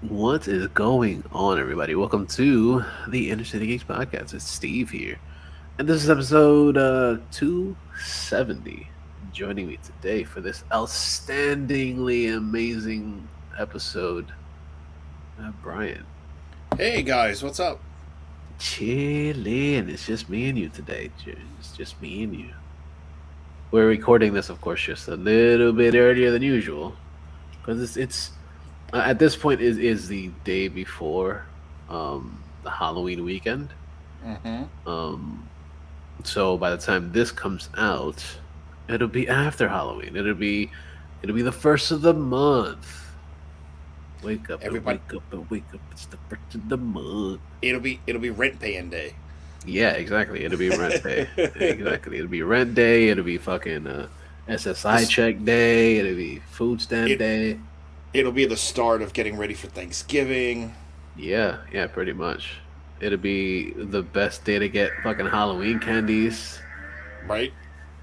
What is going on, everybody? Welcome to the InnerCityGeeks podcast. It's Steve here, and this is episode 270. Joining me today for this outstandingly amazing episode, Brian. Hey guys, what's up? Chilling. It's just me and you today. It's just me and you. We're recording this, of course, just a little bit earlier than usual because it's at this point is the day before the Halloween weekend. Mm-hmm. Um, so by the time this comes out, it'll be after Halloween. It'll be the first of the month. Wake up and Everybody, wake up and wake up. It's the first of the month. it'll be rent paying day. Yeah, exactly. It'll be rent day. Exactly. It'll be rent day. It'll be fucking SSI This check day. It'll be food stamp it day. it'll be the start of getting ready for Thanksgiving, Yeah, yeah, pretty much. It'll be the best day to get fucking Halloween candies. right?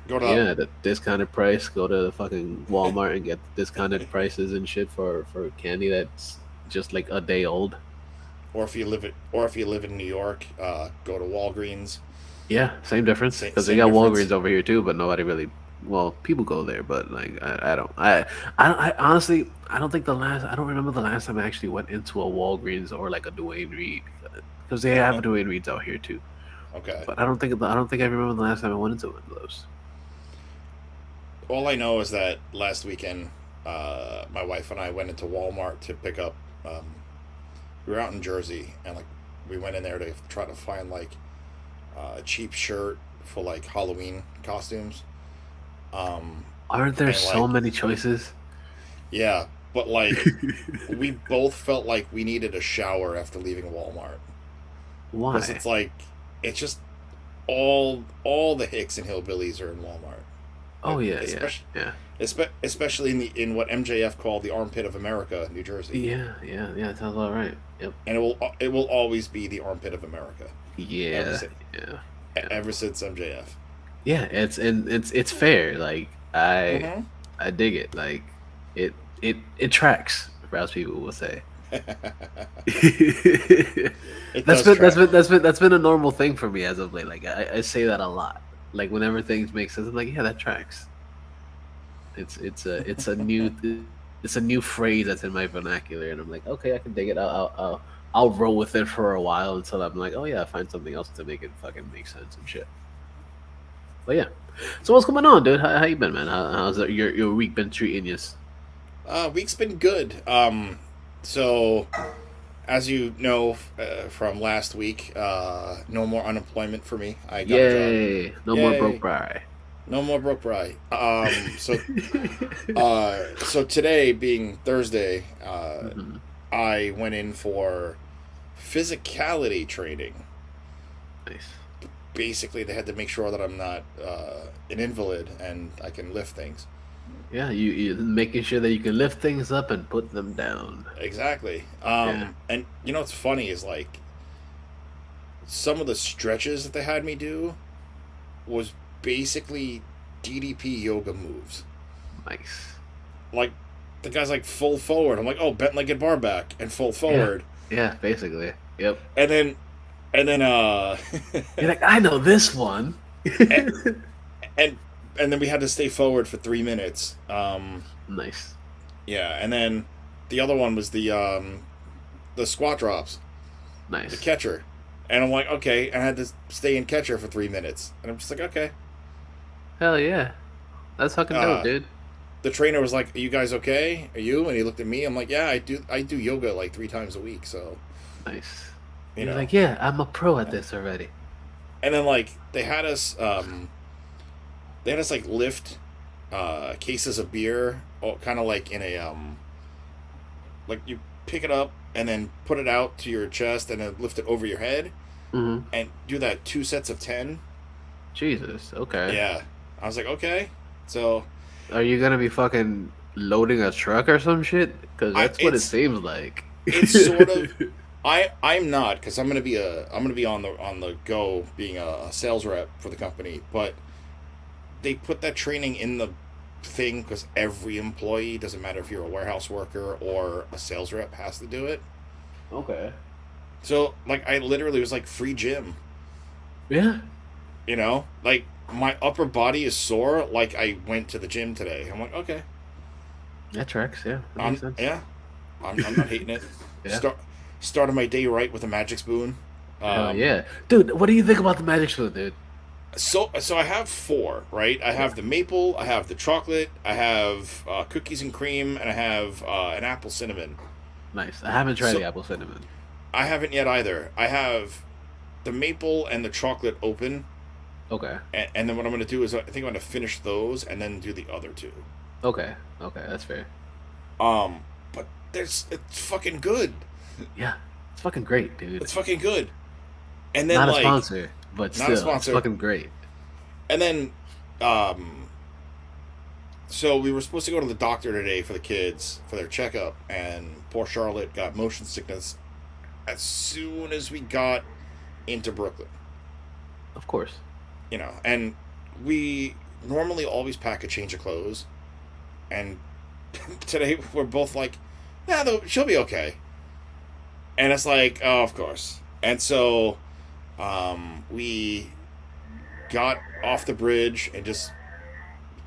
Go to Yeah, the discounted price. Go to the fucking Walmart and get discounted prices and shit for candy that's just like a day old. or if you live in New York, go to Walgreens. Yeah, same difference Same, because they same got difference. Walgreens over here too, but nobody really. Well, people go there, but like I don't. I honestly I don't think the last. I don't remember the last time I actually went into a Walgreens or like a Duane Reade because they have a Duane Reads out here too. Okay. But I don't think I remember the last time I went into one of those. All I know is that last weekend, my wife and I went into Walmart to pick up. We were out in Jersey, and like we went in there to try to find like a cheap shirt for like Halloween costumes. Um, Aren't there and so like many choices? Yeah, but like we both felt like we needed a shower after leaving Walmart because Why? it's like it's just all the hicks and hillbillies are in Walmart, Oh yeah, yeah, especially yeah, especially in what MJF called the armpit of America, New Jersey, yeah, yeah, yeah. Sounds all right. Yep. and it will always be the armpit of America ever Yeah, since yeah, yeah, ever since MJF. yeah. It's fair. Like I Mm-hmm. I dig it. Like it tracks, as people will say. It that's does been that's track. been that's been that's been a normal thing for me as of late. Like I say that a lot. Like whenever things make sense, I'm like, yeah, that tracks. It's a new phrase that's in my vernacular, and I'm like, okay, I can dig it. I'll roll with it for a while until I'm like, oh yeah, I find something else to make it fucking make sense and shit. But yeah, so what's going on, dude? How you been, man? How's your week been treating you? Week's been good. So as you know from last week, no more unemployment for me. I got a job. Yay! No more broke Yay! bri. No more broke bride. So today being Thursday, Mhm. I went in for physicality training. Nice. Basically, they had to make sure that I'm not an invalid and I can lift things. Yeah, you making sure that you can lift things up and put them down. Exactly. Yeah. And you know what's funny is like some of the stretches that they had me do was basically DDP yoga moves. Nice. Like the guy's like full forward. I'm like, oh, bent legged bar back and full Yeah. forward, Yeah. Basically. Yep. and then and then You're like, I know this one. and and and then we had to stay forward for 3 minutes. Nice. Yeah, and then the other one was the squat drops, the Nice. catcher, and I'm like, okay, and I had to stay in catcher for 3 minutes, and I'm just like, okay. Hell yeah. That's fucking dope, Uh, dude. the trainer was like, "Are you guys okay? Are you?" And he looked at me. I'm like, "Yeah, I do yoga like 3 times a week, so Nice. you You're know." like, yeah, I'm a pro at this already. And then like they had us like lift cases of beer, kind of like in a like you pick it up and then put it out to your chest and then lift it over your head Mm-hmm. and do that 2 sets of 10. Jesus. Okay. Yeah, I was like, okay, so Are you gonna be fucking loading a truck or some shit? Because I that's what it it's seems like. it's sort of I'm not because I'm gonna be on the go being a sales rep for the company, but they put that training in thing because every employee, doesn't matter if you're a warehouse worker or a sales rep, has to do it. Okay. So like I literally was like free gym. Yeah. You know, like my upper body is sore. Like I went to the gym today. I'm like, okay, That tracks. Yeah, that makes sense. yeah, I'm not hating it. Yeah. Start started my day right with a magic spoon. Hell Um, yeah, dude. What do you think about the magic spoon, dude? so I have four, right? I Yeah. have the maple, I have the chocolate, I have cookies and cream, and I have an apple cinnamon. Nice. I haven't tried the So apple cinnamon. I haven't yet either. I have the maple and the chocolate open, Okay. and then what I'm gonna do is I think I'm gonna finish those and then do the other two. Okay. Okay. That's fair. But there's it's fucking good. Yeah. It's fucking great, dude. It's fucking good. And then Not a like sponsor, but not a still, it's sponsor. fucking great. And then um so we were supposed to go to the doctor today for the kids for their checkup, and poor Charlotte got motion sickness as soon as we got into Brooklyn. Of course. You know, and we normally always pack a change of clothes, and today we're both like, nah, though she'll be okay. And it's like, oh, of course. And so we got off the bridge and just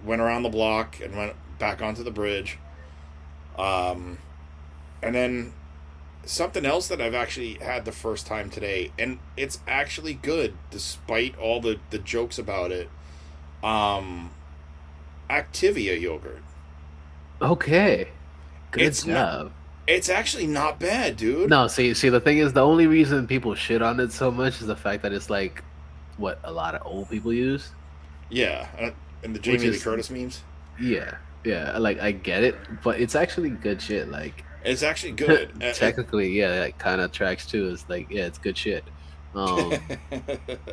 went around the block and went back onto the bridge. Um, and then something else that I've actually had the first time today, and it's actually good despite all the jokes about it. Um, Activia yogurt. Okay. Good It's not. job. It's actually not bad, dude. No, see, the thing is, the only reason people shit on it so much is the fact that it's like what a lot of old people use, Yeah, and the which Jamie Lee is Curtis memes. yeah, yeah. Like I get it, but it's actually good shit. Like It's actually good. technically, yeah, that kind of tracks too. It's like yeah, it's good shit. Um,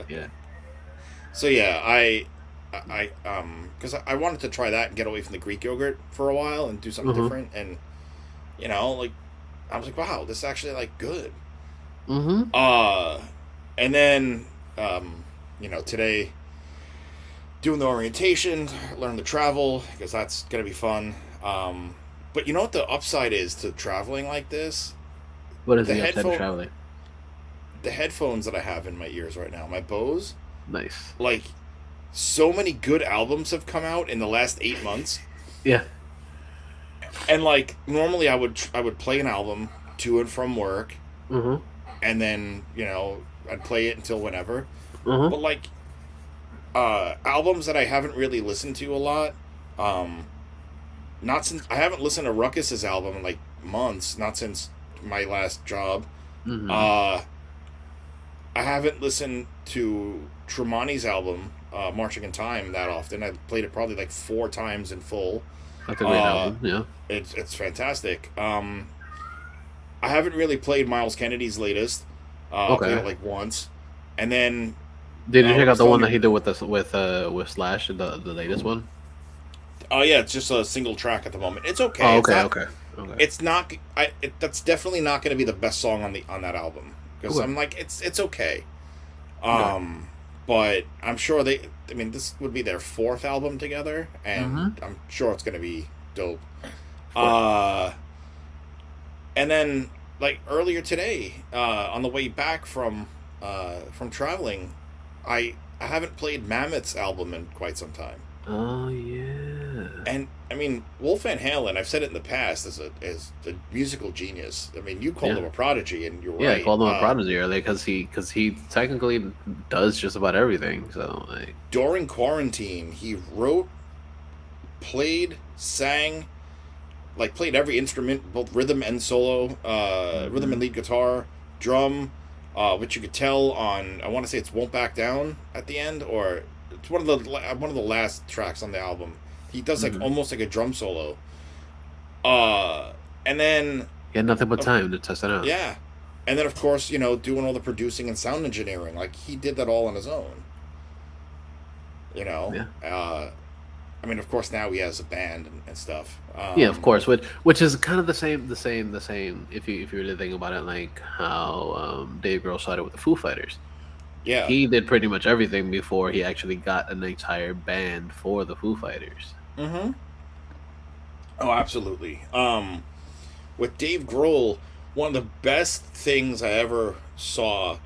yeah. So yeah, because I wanted to try that and get away from the Greek yogurt for a while and do something Mm-hmm. different, and like I was like, wow, this is actually like good. Mm-hmm. Uh, and then today doing the orientation, learn to travel because that's gonna be fun. But you know what the upside is to traveling like this? What is The the upside of headphone, traveling? the headphones that I have in my ears right now, my Bose, Nice. like so many good albums have come out in the last 8 months, Yeah. and like normally I would play an album to and from work, Mm-hmm. and then I'd play it until whenever. Mm-hmm. But like albums that I haven't really listened to a lot, um, not since I haven't listened to Ruckus's album in like months, not since my last job. Mm-hmm. Uh, I haven't listened to Tremonti's album, Marching in Time, that often. I played it probably like 4 times in full. That's a great Uh, album. Yeah. it's fantastic. I haven't really played Miles Kennedy's latest. I played Okay. it like once, and then Did you what check I out was the one telling that you. he did with us with Slash, the latest one? Oh yeah, it's just a single track at the moment. It's okay. Oh, It's okay, not. okay, okay, It's not. That's definitely not going to be the best song on that album because okay, I'm like it's okay. okay. Um, but I'm sure they. I mean, this would be their fourth album together, and Mm-hmm. I'm sure it's going to be dope. Of course. Uh, and then like earlier today, on the way back from traveling, I haven't played Mammoth's album in quite some time. Oh yeah. And I mean, Wolf Van Halen, I've said it in the past, is a musical genius. I mean, you called Yeah. him a prodigy, and you're Yeah, I right. called him a prodigy earlier because he technically does just about everything. So like, During quarantine, he wrote, played, sang, like played every instrument, both rhythm and solo, rhythm mm-hmm. and lead guitar, drum, which you could tell on. I want to say it's "Won't Back Down" at the end, or it's one of the last tracks on the album. He does like Mm-hmm. almost like a drum solo. Uh, and then He had nothing but of time to test it out. Yeah. And then, of course, doing all the producing and sound engineering. Like, he did that all on his own. You know? Yeah. I mean, of course, now he has a band and stuff. Yeah, of course. Which is kind of the same. If you really think about it, like how Dave Grohl started with the Foo Fighters. Yeah. He did pretty much everything before he actually got an entire band for the Foo Fighters. Mm-hmm. Oh, absolutely. With Dave Grohl, one of the best things I ever saw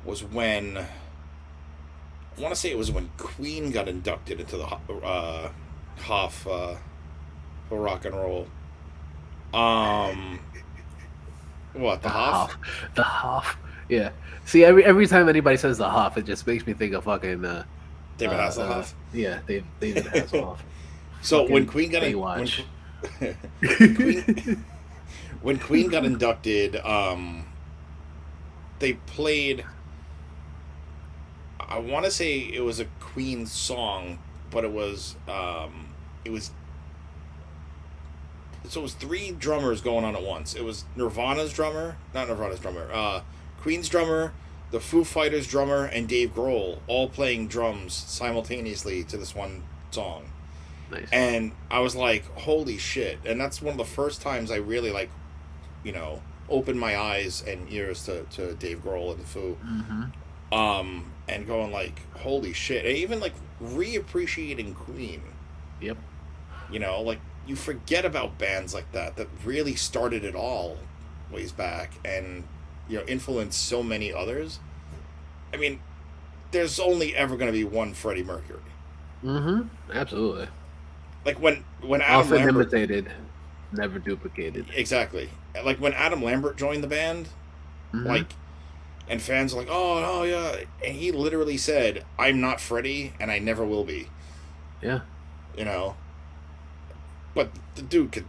was when I want to say it was when Queen got inducted into the Hoff for rock and roll. Um, what The the Hoff? Hoff, the Hoff. Yeah. See, every time anybody says the Hoff, it just makes me think of fucking David Hasselhoff. yeah, David Hasselhoff. So when Fucking Queen got in, Baywatch. when Queen when Queen got inducted, they played. I want to say it was a Queen song, but it was so it was three drummers going on at once. It was Nirvana's drummer, not Nirvana's drummer, Queen's drummer, the Foo Fighters drummer, and Dave Grohl all playing drums simultaneously to this one song. Nice. And I was like, holy shit. And that's one of the first times I really, like, opened my eyes and ears to Dave Grohl and the Foo. And going like, holy shit. And even like reappreciating Queen. Yep. Like you forget about bands like that really started it all ways back and, influenced so many others. I mean, there's only ever going to be one Freddie Mercury. Absolutely. Like when Adam Often Lambert imitated, never duplicated. exactly, like when Adam Lambert joined the band, like, and fans are like, oh yeah, and he literally said, "I'm not Freddie, and I never will be." Yeah. But the dude could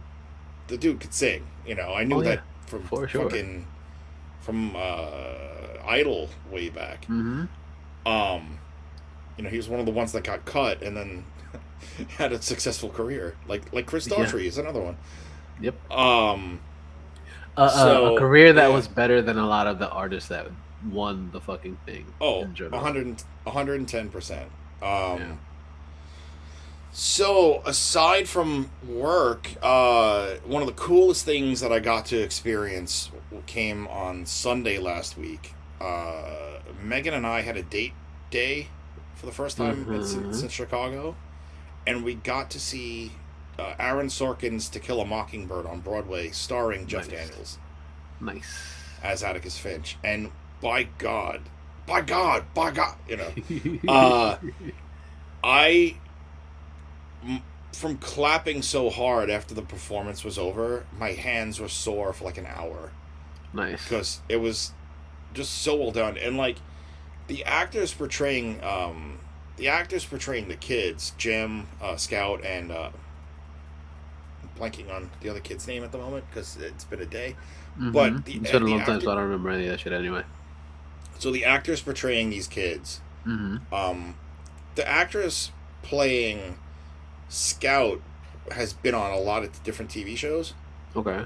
sing. I knew that from for sure. fucking from Idol way back. He was one of the ones that got cut and then had a successful career. Like Chris Daughtry is another one. Yep. So, a career that was better than a lot of the artists that won the fucking thing. Oh, 110%. So, aside from work, one of the coolest things that I got to experience came on Sunday last week. Megan and I had a date day for the first time since Chicago, and we got to see Aaron Sorkin's To Kill a Mockingbird on Broadway, starring Jeff Daniels. Nice. As Atticus Finch. And by God, from clapping so hard after the performance was over, my hands were sore for like an hour. Nice. Because it was just so well done. And like the actors portraying the kids, Jim, Scout, and I'm blanking on the other kid's name at the moment because it's been a day. But it's been a long time, so I don't remember any of that shit anyway. So the actors portraying these kids, the actress playing Scout has been on a lot of different TV shows. Okay.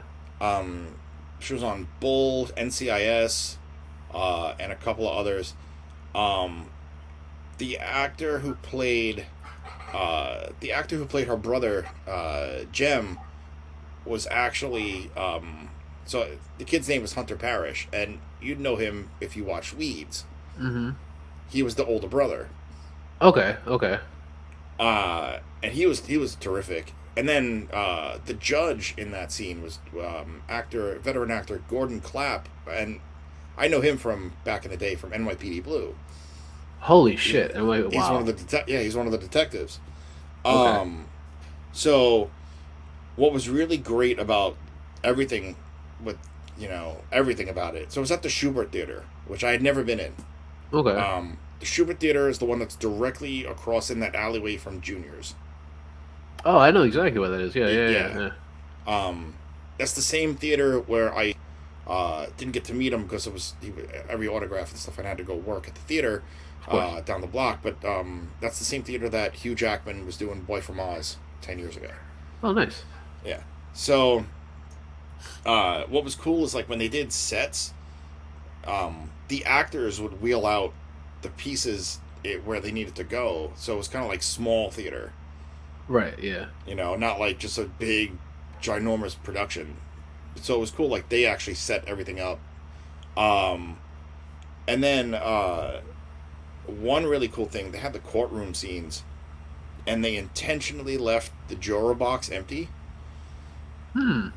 She was on Bull, NCIS, and a couple of others. The actor who played her brother, Jem, was actually so the kid's name was Hunter Parrish, and you'd know him if you watched Weeds. He was the older brother. Okay. And he was terrific. And then the judge in that scene was veteran actor Gordon Clapp, and I know him from back in the day from NYPD Blue. Holy shit! He's one of the he's one of the detectives. Okay. So what was really great about everything everything about it. So it was at the Schubert Theater, which I had never been in. Okay. The Schubert Theater is the one that's directly across in that alleyway from Junior's. Oh, I know exactly what that is. Yeah. That's the same theater where I didn't get to meet him because it was every autograph and stuff. I had to go work at the theater down the block. But that's the same theater that Hugh Jackman was doing Boy from Oz 10 years ago. Oh, nice. Yeah. So what was cool is like when they did sets, the actors would wheel out the pieces where they needed to go. So it was kind of like small theater. Right, yeah. Not like just a big, ginormous production. So it was cool, like, they actually set everything up. And then, one really cool thing, they had the courtroom scenes, and they intentionally left the juror box empty. Hmm.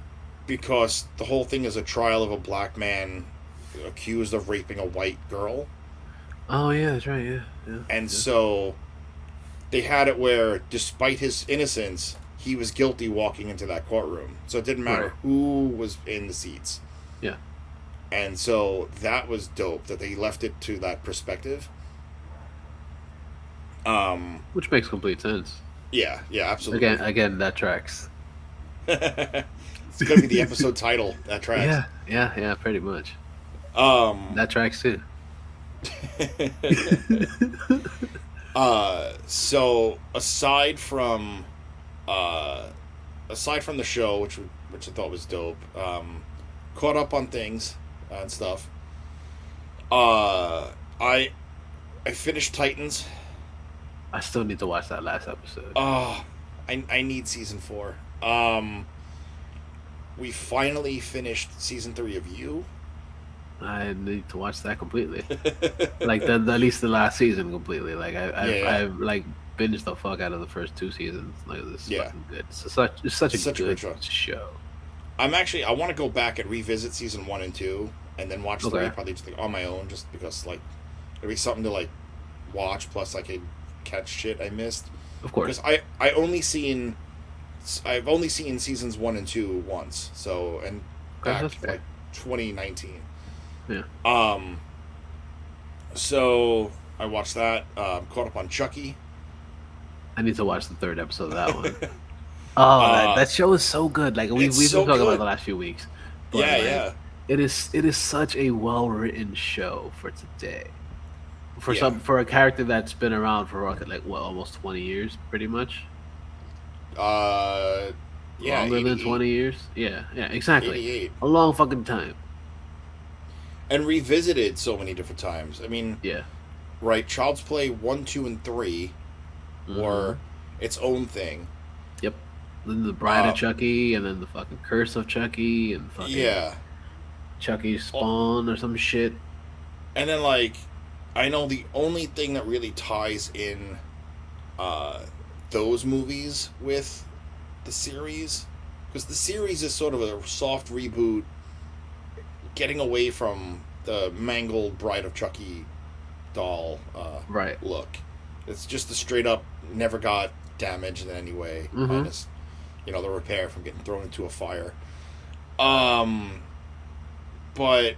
because the whole thing is a trial of a black man accused of raping a white girl. Oh yeah, that's right. Yeah, yeah, And yeah. so they had it where, despite his innocence, he was guilty walking into that courtroom. So it didn't Right. matter who was in the seats. Yeah. And so that was dope that they left it to that perspective. Um, Which makes complete sense. yeah, yeah, absolutely. Again, that tracks. It's gonna be the episode title. That tracks. Yeah, yeah, yeah. Pretty much. Um, That tracks too. so uh, aside from the show, which I thought was dope, caught up on things and stuff. Uh, I I finished Titans. I still need to watch that last episode. Uh, I need season 4. Um, we finally finished season 3 of You. I need to watch that completely. Like at least the last season completely. Like Yeah, I've like binged the fuck out of the first 2 seasons. Like this is yeah. fucking good. It's such a Such a great good show. show. I want to go back and revisit season 1 and 2, and then watch 3 Okay, probably just like on my own, just because like it'd be something to like watch. Plus, I could catch shit I missed of because course. I've only seen seasons 1 and 2 once. So, and Okay, back that's fair. like 2019. Yeah, Um, so I watched that. Caught up on Chucky. I need to watch the third episode of that one. Oh, uh, that show is so good. Like it's we've been so talking about good. the last few weeks, but Yeah, like yeah, it is such a well written show for today. yeah. For a character that's been around for like what almost 20 years, pretty much Uh, yeah, longer than 88, 20 years. Yeah, yeah, exactly. 88, A long fucking time. and revisited so many different times. I mean, Yeah. right? Child's Play 1, 2, and 3 Mm-hmm. were its own thing. Yep. Then the Bride of Uh, Chucky, and then the fucking Curse of Chucky, and fucking yeah. Chucky Well, Spawn or some shit. and then like, I know the only thing that really ties in uh, those movies with the series, because the series is sort of a soft reboot, getting away from the mangled Bride of Chucky doll Right. look. It's just a straight up never got damaged in any way, Mm-hmm. minus the repair from getting thrown into a fire. Um, but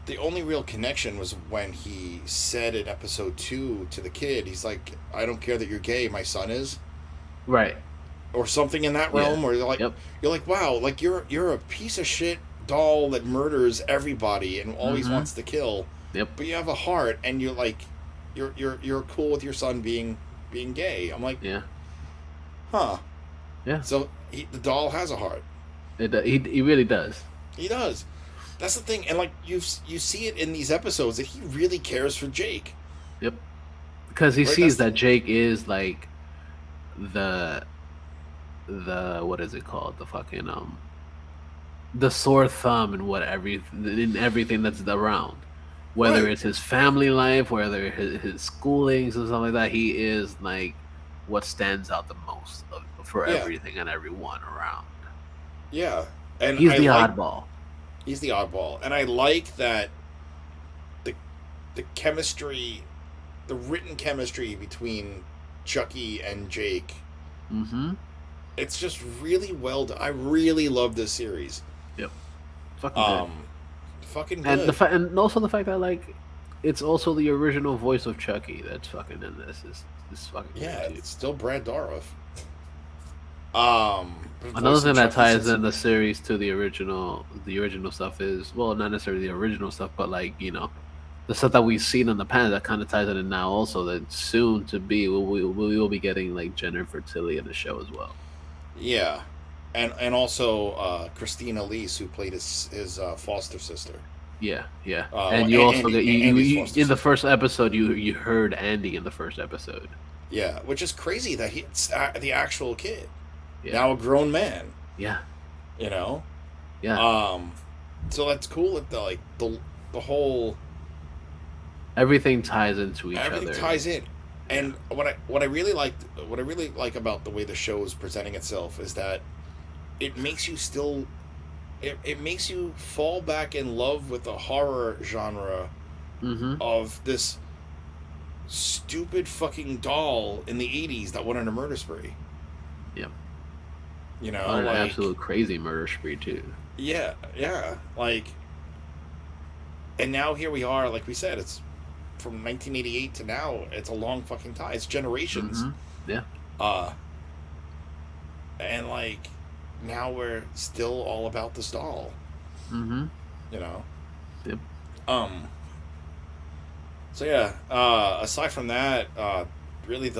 the only real connection was when he said in episode 2 to the kid, he's like, "I don't care that you're gay, my son is," Right. or something in that Yeah. realm. Where Yep. you're like, wow, like you're a piece of shit doll that murders everybody and always Mm-hmm. wants to kill, Yep. but you have a heart and you're like, you're cool with your son being gay. I'm like, Yeah. huh. Yeah. So the doll has a heart. He really does. He does. That's the thing, and like you see it in these episodes that he really cares for Jake. Yep. Because he Right. sees that Jake is like the what is it called? The fucking the sore thumb in in everything that's around. Whether Right. it's his family life, whether his schoolings and stuff like that, he is like what stands out the most for Yeah. everything and everyone around. Yeah. And He's I the like oddball. he's the oddball, and I like that the the chemistry, the written chemistry between Chucky and Jake. Mm-hmm. It's just really well done. I really love this series. Yep. Fucking good. Um, fucking And good. and also the fact that like it's also the original voice of Chucky that's fucking in this is fucking Yeah, good too. it's still Brad Dourif. Another Voicing thing that Chucky ties since in the series to the original stuff is, well, not necessarily the original stuff, but like the stuff that we've seen in the past that kind of ties it in now. Also, that soon to be we will be getting like gender fertility in the show as well. yeah, and also Christina Elise, who played his foster sister. Yeah, yeah, and you also Andy, get Andy's foster in the sister. first episode you heard Andy in the first episode. Yeah, which is crazy that it's the actual kid, Yeah, now a grown man. yeah, You know, yeah. so that's cool. That the whole Everything ties into each everything other. ties in. Yeah. And what I really like about the way the show is presenting itself is that it makes you still it makes you fall back in love with the horror genre Mm-hmm. of this stupid fucking doll in the 80s that went on a murder spree. Yep. You On know, an like, absolute crazy murder spree too. yeah, yeah. Like, and now here we are, like we said, it's from 1988 to now. It's a long fucking time. It's generations. Mm-hmm. Yeah. Uh, and like, now we're still all about this doll, Mm-hmm. you know? Yep. Um, so yeah, aside from that, really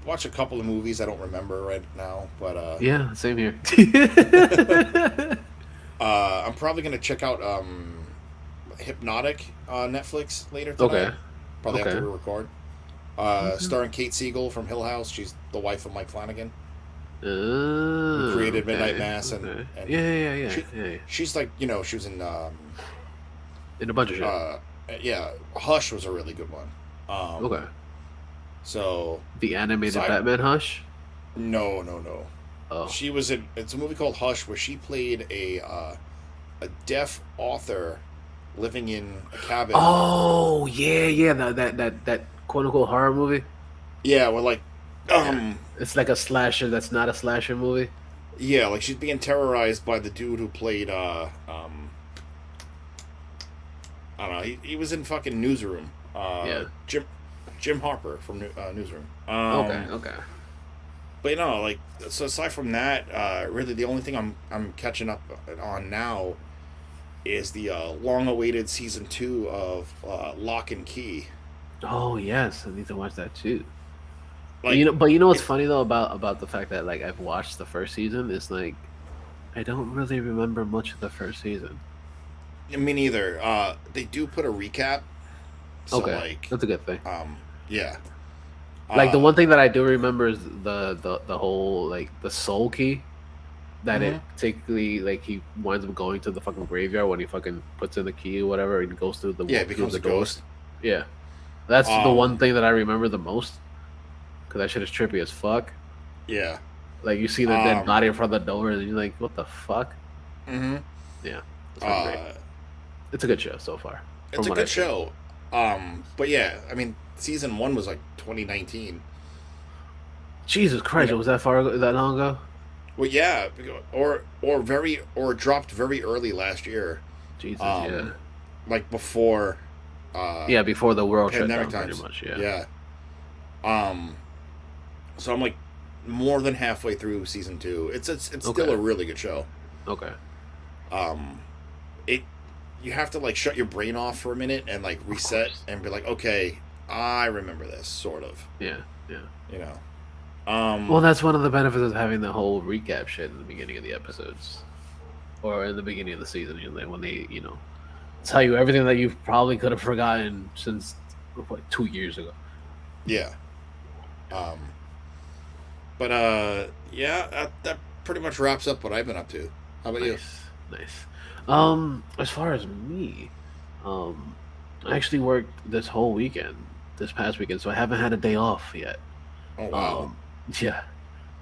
watch a couple of movies I don't remember right now, but Yeah. Same here. I'm probably gonna check out Hypnotic on Netflix later Okay. tonight. Probably after Okay. we record. Okay. Starring Kate Siegel from Hill House. She's the wife of Mike Flanagan, who created Midnight Okay. Mass, Okay. and Yeah. Yeah. Yeah. she Yeah. Yeah. she's like, she was in In a bunch of shit. uh yeah, Hush was a really good one. Okay. So The animated aside, Batman Hush. no, no, no. Oh. She was in. It's a movie called Hush where she played a deaf author living in a cabin. Oh yeah, yeah. That quote unquote horror movie. Yeah, well, like, Yeah. It's like a slasher that's not a slasher movie. yeah, like she's being terrorized by the dude who played I don't know. He was in fucking Newsroom. Yeah. Jim Harper from Newsroom. Okay. Okay. But like, so aside from that, really the only thing I'm catching up on now is the long-awaited season 2 of Lock and Key. Oh yes, I need to watch that too. Like, But you know what's it. funny though about the fact that like I've watched the first season is like I don't really remember much of the first season. Me neither. They do put a recap, so Okay, like, that's a good thing. yeah. Like the Uh, one thing that I do remember is the whole like the soul key that it mhm. particularly like he winds up going to the fucking graveyard when he fucking puts in the key or whatever and goes through Yeah, it through becomes the a door. ghost. Yeah, that's the one Um, thing that I remember the most because that shit is trippy as fuck. yeah. Like you see the dead Um, body in front of the door and you're like, what the fuck? mhm. Yeah, it's fucking great. Uh, It's a good show so far, it's from a what good I've seen. show. But yeah, I mean, season 1 was like 2019. Jesus You Christ, know, it was that far that long ago? well, yeah, or dropped very early last year, Jesus, yeah, um, like before, uh, yeah, before the world shut pandemic down, pretty times. much. Yeah. Yeah. Um, so I'm like more than halfway through season 2. It's still Okay. a really good show. Okay. Um, it You have to like shut your brain off for a minute and like Of reset course. and be like, okay, I remember this sort of. Yeah. Yeah. You know. Well, Um, that's one of the benefits of having the whole recap shit in the beginning of the episodes, or in the beginning of the season. You know, when they, tell you everything that you probably could have forgotten since what 2 years ago. yeah. Um, but yeah, that pretty much wraps up what I've been up to. How about you? Nice. Nice. As far as me, um, I actually worked this past weekend, so I haven't had a day off yet. Oh wow. Um, yeah,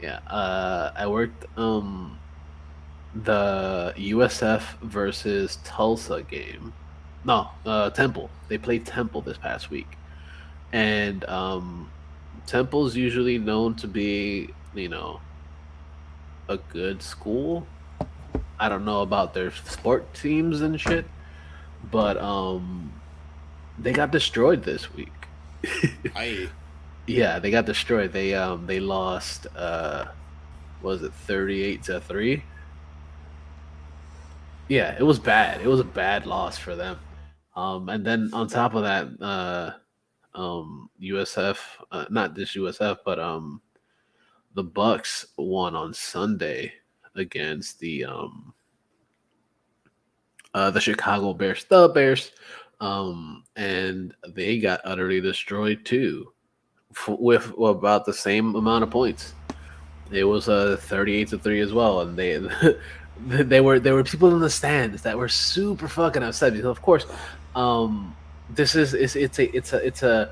yeah. I worked the USF versus Tulsa game. No, Temple. They played Temple this past week, and Temple's usually known to be, a good school. I don't know about their sport teams and shit, but they got destroyed this week. I Yeah, they got destroyed. They lost was it 38-3? Yeah, it was bad. It was a bad loss for them. And then on top of that, USF, not just USF, but the Bucks won on Sunday against the Chicago Bears, the Bears, and they got utterly destroyed too, with about the same amount of points. It was 38-3 as well, and they there were people in the stands that were super fucking upset because of course, this is it's a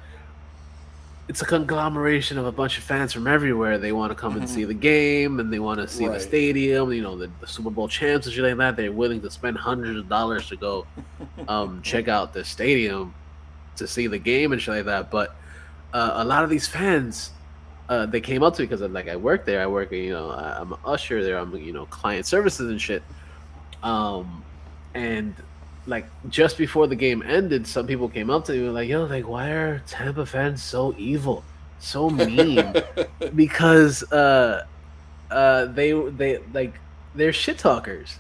it's a conglomeration of a bunch of fans from everywhere. They want to come and Hmm. see the game, and they want to see the Right. stadium. You know, the Super Bowl champs and shit like that. They're willing to spend hundreds of dollars to go check out the stadium to see the game and shit like that. But a lot of these fans, they came up to me because like I work there. I work, I'm an usher there. I'm client services and shit. Um, and like just before the game ended, some people came up to me and were like, "Yo, like, why are Tampa fans so evil, so mean?" Because they like they're shit talkers.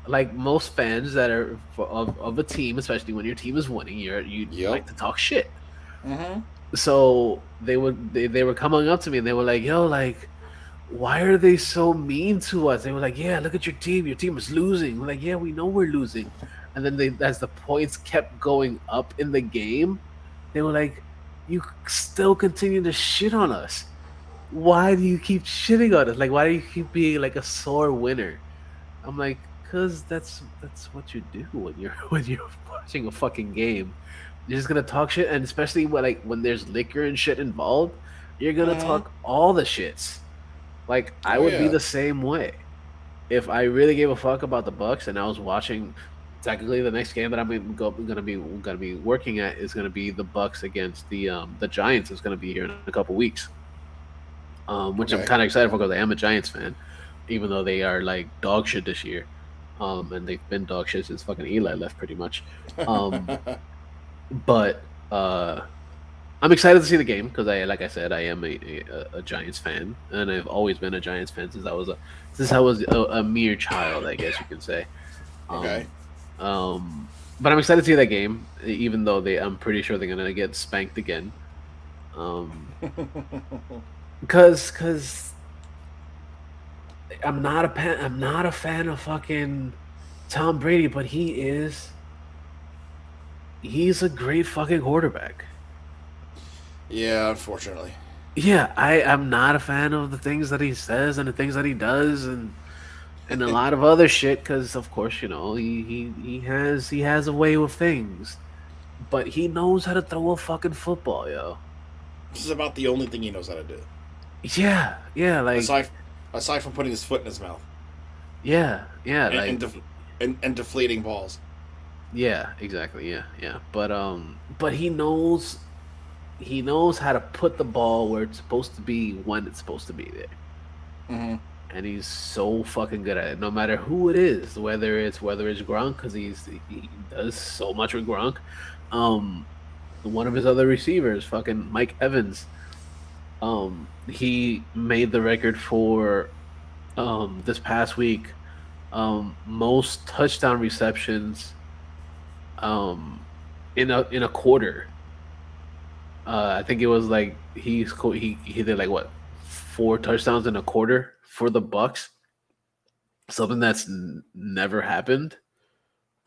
Like most fans that are of a team, especially when your team is winning, you Yep. like to talk shit. Hmm. So they were coming up to me and they were like, "Yo, like, why are they so mean to us?" They were like, "Yeah, look at your team. Your team is losing." We're like, "Yeah, we know we're losing." And then as the points kept going up in the game, they were like, "You still continue to shit on us. Why do you keep shitting on us? Like, why do you keep being like a sore winner?" I'm like, "Cause that's what you do when you're when you're watching a fucking game. You're just gonna talk shit, and especially when there's liquor and shit involved, you're gonna Hmm. talk all the shits." Like I Oh would be yeah. the same way if I really gave a fuck about the Bucks and I was watching. Technically, the next game that gonna be working at is gonna be the Bucks against the Giants. Is gonna be here in a couple weeks. Which I'm Okay. kind of excited for because I am a Giants fan, even though they are like dog shit this year. And they've been dog shit since fucking Eli left, pretty much. Um, but I'm excited to see the game because like I said, I am a Giants fan, and I've always been a Giants fan since I was a mere child, I guess you can say. Okay. Um, but I'm excited to see that game, even though I'm pretty sure they're gonna get spanked again. Um, because I'm not a fan of fucking Tom Brady, but he's a great fucking quarterback. Yeah, unfortunately. Yeah, I'm not a fan of the things that he says and the things that he does and a lot of other shit because of course he has a way with things, but he knows how to throw a fucking football, yo. This is about the only thing he knows how to do. Yeah, like Aside, aside from putting his foot in his mouth yeah, and like and deflating balls. yeah, exactly, yeah. But he knows how to put the ball where it's supposed to be when it's supposed to be there. Hmm. And he's so fucking good at it. No matter who it is, whether it's Gronk because he does so much with Gronk. Um, one of his other receivers, fucking Mike Evans, he made the record for this past week, most touchdown receptions in a quarter. I think it was like he did like what, 4 touchdowns in a quarter for the Bucks, something that's never happened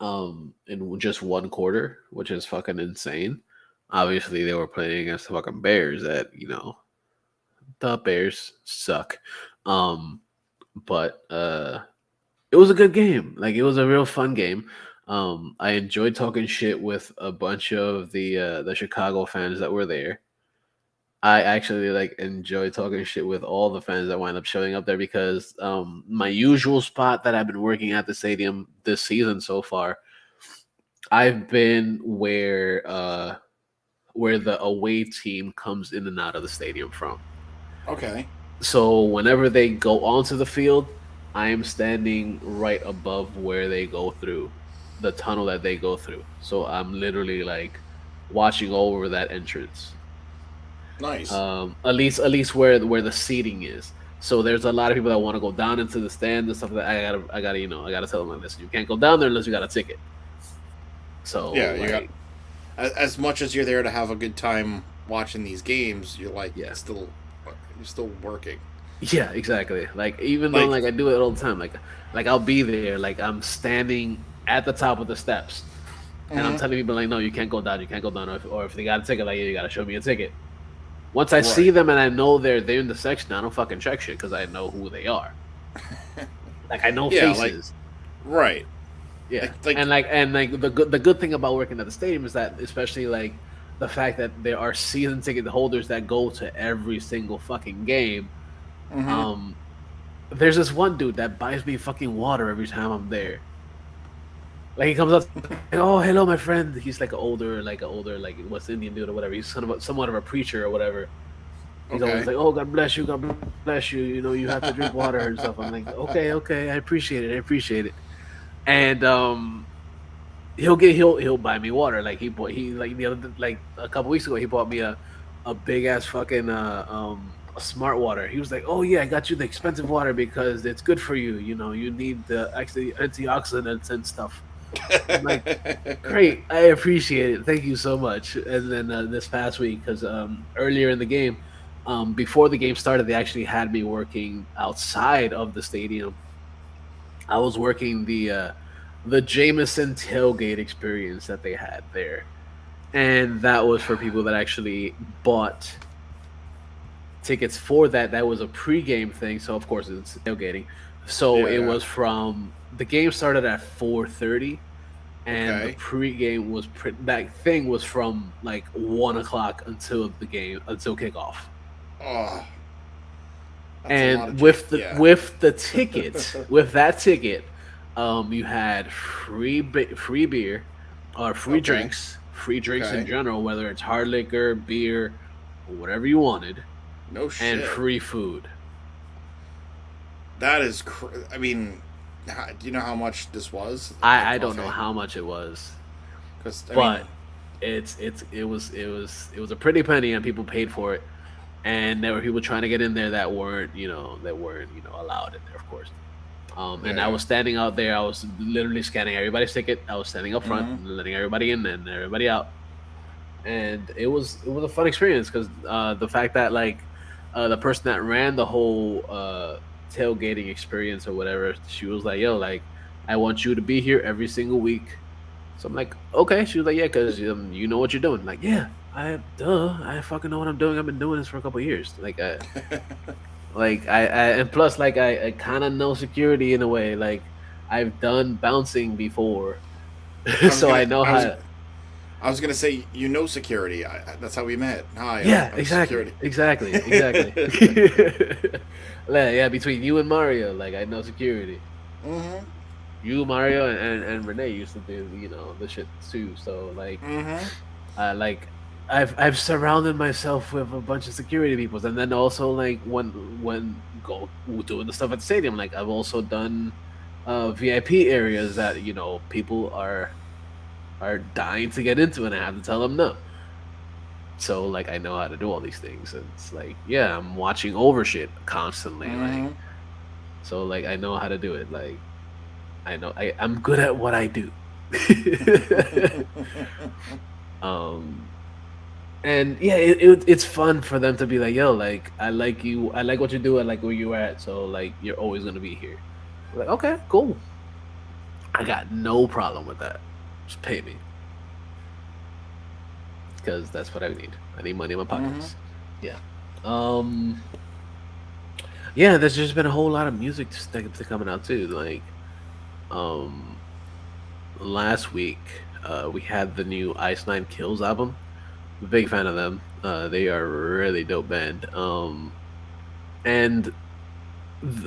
in just one quarter, which is fucking insane. Obviously, they were playing against the fucking Bears. That the Bears suck. Um, but it was a good game. Like it was a real fun game. I enjoyed talking shit with a bunch of the Chicago fans that were there. I actually like enjoy talking shit with all the fans that wind up showing up there because my usual spot that I've been working at the stadium this season so far, I've been where the away team comes in and out of the stadium from. Okay. So whenever they go onto the field, I am standing right above where they go through the tunnel that they go through. So I'm literally like watching over that entrance. Nice. At least where the seating is. So there's a lot of people that want to go down into the stand and stuff like that. I gotta I gotta tell them like this. You can't go down there unless you got a ticket. So Yeah, you got like as much as you're there to have a good time watching these games, you're like yeah. still you're still working. Yeah, exactly. Like even though Like, like I do it all the time, like I'll be there, like I'm standing at the top of the steps, and I'm mhm, telling people like, no, you can't go down, you can't go down, or if they got a ticket, like, yeah, you gotta show me a ticket. Once I see right, them and I know they're in the section, I don't fucking check shit because I know who they are. Like I know yeah, like faces. right, Yeah, like and like the good thing about working at the stadium is that especially like the fact that there are season ticket holders that go to every single fucking game. Mm-hmm. Um, there's this one dude that buys me fucking water every time I'm there. Like he comes up to me like, "Oh, hello, my friend." He's like West Indian dude or whatever. He's somewhat of a preacher or whatever. He's always Okay. like, "Oh, God bless you, God bless you. You know, you have to drink water and stuff." I'm like, "Okay, okay, I appreciate it, I appreciate it." And he'll buy me water. Like he like the other like a couple weeks ago he bought me a big ass fucking a smart water. He was like, "Oh yeah, I got you the expensive water because it's good for you. You know, you need the actually antioxidants and stuff." I'm like, "Great, I appreciate it. Thank you so much." And then this past week, because earlier in the game, before the game started, they actually had me working outside of the stadium. I was working the Jameson tailgate experience that they had there, and that was for people that actually bought tickets for that. That was a pregame thing, so of course it's tailgating. So Yeah, it yeah. was from the game started at 4:30, and the Okay. pregame that thing was from like 1 o'clock until kickoff. Oh, that's a lot of And J. Yeah. with the ticket with that ticket, you had free beer or Okay. free drinks in Okay. general, whether it's hard liquor, beer, or whatever you wanted, No and shit. free food. That is. I mean, do you know how much this was? Like I don't know offhand? how much it was, Because I mean, but it was a pretty penny, and people paid for it. And there were people trying to get in there that weren't allowed in there, of course. And I yeah. was standing out there. I was literally scanning everybody's ticket. I was standing up front, Mm-hmm. letting everybody in and everybody out. And it was a fun experience because the fact that like the person that ran the whole tailgating experience or whatever, she was like, "Yo, like I want you to be here every single week." So I'm like, "Okay." She was like, "Yeah, because you know what you're doing." Like, "Yeah, I fucking know what I'm doing. I've been doing this for a couple of years." And plus like I kind of know security in a way. Like I've done bouncing before, I was so gonna. I know how. I was gonna say you know security. That's how we met. Hi, Yeah, I'm exactly, security. exactly, exactly. Yeah, between you and Mario, like I know security. Mm-hmm. You, Mario, and Renee used to do the shit too. So Mm-hmm. like I've surrounded myself with a bunch of security people, and then also like when go doing the stuff at the stadium, like I've also done VIP areas that people are dying to get into, and I have to tell them no. So like I know how to do all these things, and it's like yeah, I'm watching over shit constantly, like Mm-hmm. so like I know how to do it, like I'm good at what I do. um and yeah, it's fun for them to be like, yo, like I like you, I like what you do, I like where you're at, so like you're always gonna be here. Like, okay, cool. I got no problem with that. Just pay me because that's what I need. I need money in my Mm-hmm. pockets. Yeah. Um. Yeah, there's just been a whole lot of music to coming out too. Like, um, last week, we had the new Ice Nine Kills album. Big fan of them. They are a really dope band. And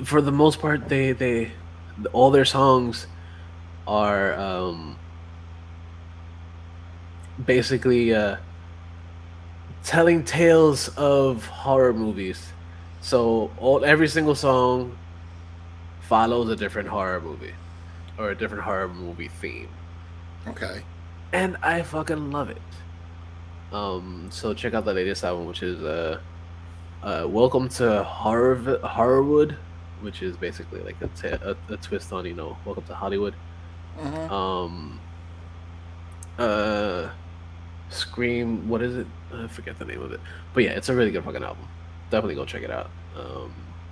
for the most part, they all their songs are basically telling tales of horror movies. So every single song follows a different horror movie or a different horror movie theme, Okay. and I fucking love it. So check out the latest album, which is Welcome to Horrorwood, which is basically like a twist on Welcome to Hollywood. Mm-hmm. Um, uh, Scream, what is it? I forget the name of it, but yeah, it's a really good fucking album. Definitely go check it out.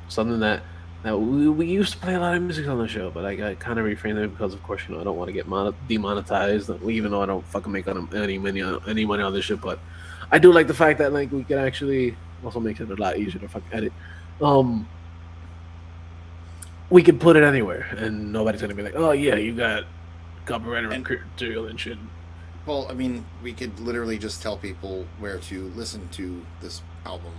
Something that we used to play a lot of music on the show, but I kind of reframed it because, of course, I don't want to get demonetized, even though I don't fucking make any money on this shit. But I do like the fact that like we can actually also makes it a lot easier to fucking edit. Um, we can put it anywhere, and nobody's gonna be like, "Oh yeah, you got copyrighted And material and shit." Well, I mean, we could literally just tell people where to listen to this album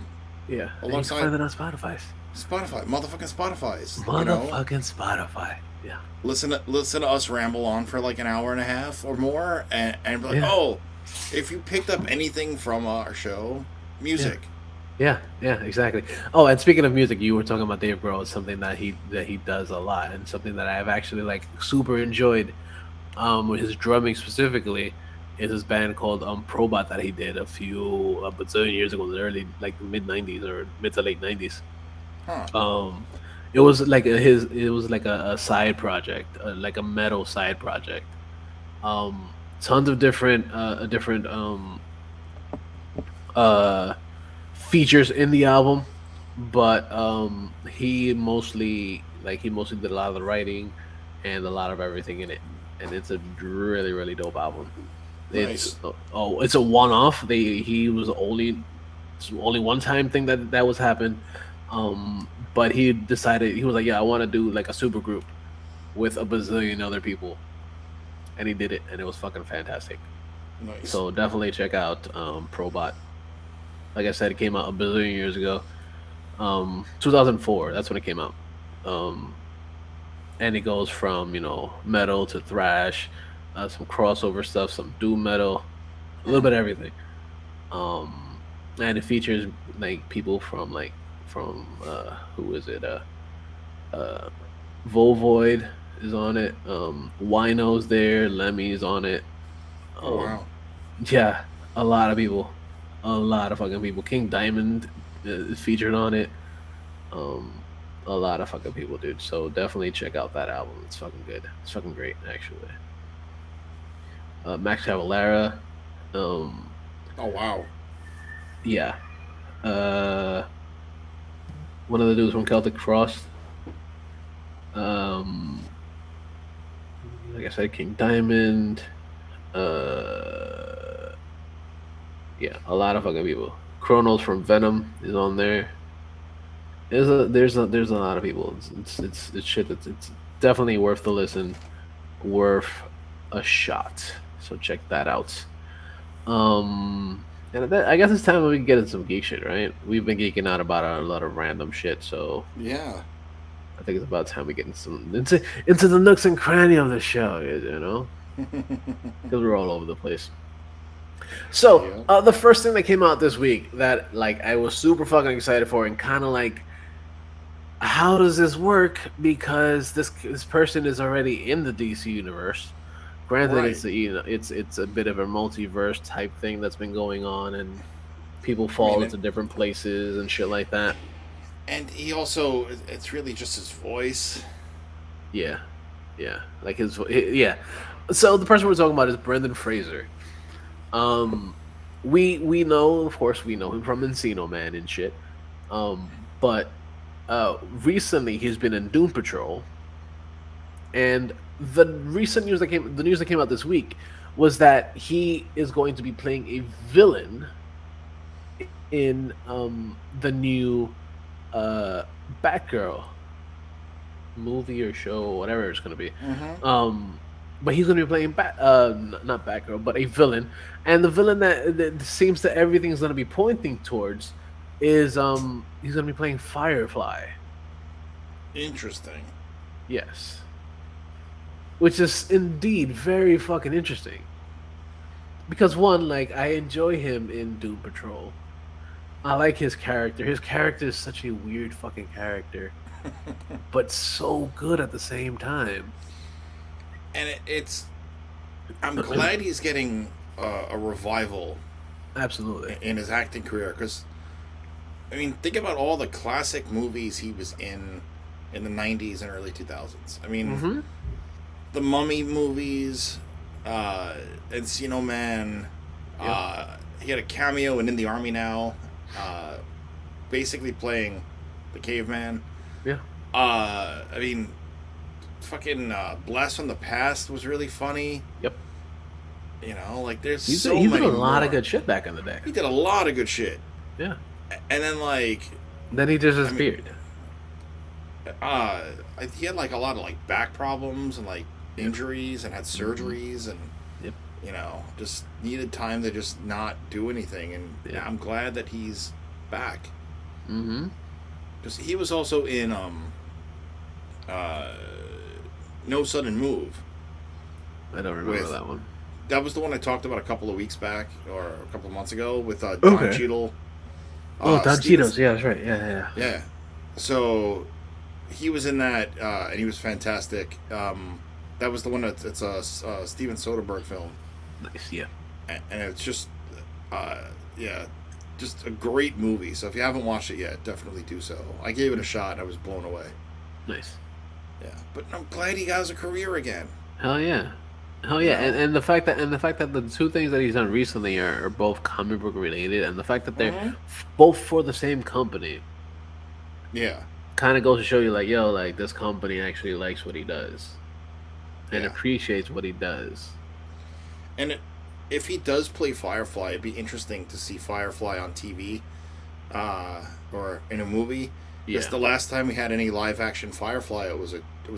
Yeah, and you can alongside find it on Spotify. Spotify, motherfucking Spotify's. You know, Motherfucking Spotify. Yeah. listen to us ramble on for like an hour and a half or more, and be like, Yeah. oh, if you picked up anything from our show, Yeah. music. Yeah, exactly. Oh, and speaking of music, you were talking about Dave Grohl. It's something that he does a lot, and something that I've actually like super enjoyed. With his drumming specifically, is this band called Probot that he did a bazillion years ago, in the early like mid 90s or mid to late 90s. Huh. Um, it was like it was like a side project, like a metal side project. Tons of different uh features in the album, but he mostly did a lot of the writing and a lot of everything in it, and it's a really really dope album. It's Nice. it's a one off. They he was only one time thing that was happened, but he decided he was like, yeah, I want to do like a super group with a bazillion other people, and he did it, and it was fucking fantastic. Nice. So definitely check out Probot. Like I said, it came out a bazillion years ago. 2004. That's when it came out. Um, and it goes from metal to thrash, some crossover stuff, some doom metal, a little Hmm. bit of everything. And it features like people from who is it? Uh, Volvoid is on it. Wino's there. Lemmy's on it. Oh Um, wow. yeah, a lot of people, a lot of fucking people. King Diamond is featured on it. Um, a lot of fucking people, dude. So definitely check out that album. It's fucking good. It's fucking great, actually. Max Cavalera. Um, Oh wow. yeah. Uh, One of the dudes from Celtic Frost. Um, like I said, King Diamond. Uh, yeah, a lot of fucking people. Chronos from Venom is on there. There's a lot of people. It's shit. It's definitely worth the listen, worth a shot. So check that out. And I guess it's time we can get into some geek shit, right? We've been geeking out about a lot of random shit, so Yeah. I think it's about time we get into the nooks and cranny of the show, because we're all over the place. So Yeah. the first thing that came out this week that like I was super fucking excited for, and kind of like, how does this work? Because this person is already in the DC universe. Granted, Right. it's a bit of a multiverse type thing that's been going on, and people I mean fall it, into different places and shit like that. and he also it's really just his voice. Yeah, yeah, like yeah. So the person we're talking about is Brendan Fraser. Um, we know, of course, we know him from Encino Man and shit. But recently he's been in Doom Patrol, and the news that came out this week was that he is going to be playing a villain in the new uh Batgirl movie or show, or whatever it's going to be. Mm-hmm. Um, but he's going to be playing not Batgirl, but a villain, and the villain that seems that everything's going to be pointing towards is he's going to be playing Firefly. Interesting. Yes, which is indeed very fucking interesting. Because one, like, I enjoy him in Doom Patrol. I like his character. His character is such a weird fucking character, but so good at the same time. And it's I'm glad he's getting a revival Absolutely. in his acting career because I mean think about all the classic movies he was in the 90s and early 2000s. I mean Mm-hmm. the Mummy movies, Encino Man. Yep. He had a cameo in the Army Now, uh, basically playing the caveman. Yeah. I mean, fucking Blast from the Past was really funny. Yep. You know, like there's He so did a many lot of more. good shit back in the day. He did a lot of good shit, Yeah. and then like, Then he just I mean, disappeared. uh, he had like a lot of like back problems and like Yep. injuries and had Mm-hmm. surgeries and Yep. just needed time to just not do anything, and Yeah. I'm glad that he's back. Mm-hmm. Because he was also in uh, No Sudden Move I don't remember with that one. that was the one I talked about a couple of weeks back or a couple of months ago with Don Okay. Cheadle, Oh, Don Steven. Cheetos. Yeah, that's right. Yeah, yeah. Yeah, so he was in that, and he was fantastic. That was the one it's a Steven Soderbergh film, Nice. Yeah. and it's just, uh, yeah, just a great movie. So if you haven't watched it yet, definitely do so. I gave it a shot, and I was blown away. Nice. Yeah, but I'm glad he has a career again. Hell yeah. Hell You yeah. know. And the fact that the two things that he's done recently are both comic book related, and the fact that they're Mm-hmm. both for the same company Yeah, kind of goes to show you, like, yo, like, this company actually likes what he does and yeah, appreciates what he does. and if he does play Firefly, it'd be interesting to see Firefly on TV, or in a movie. Because Yeah. the last time we had any live action Firefly, it was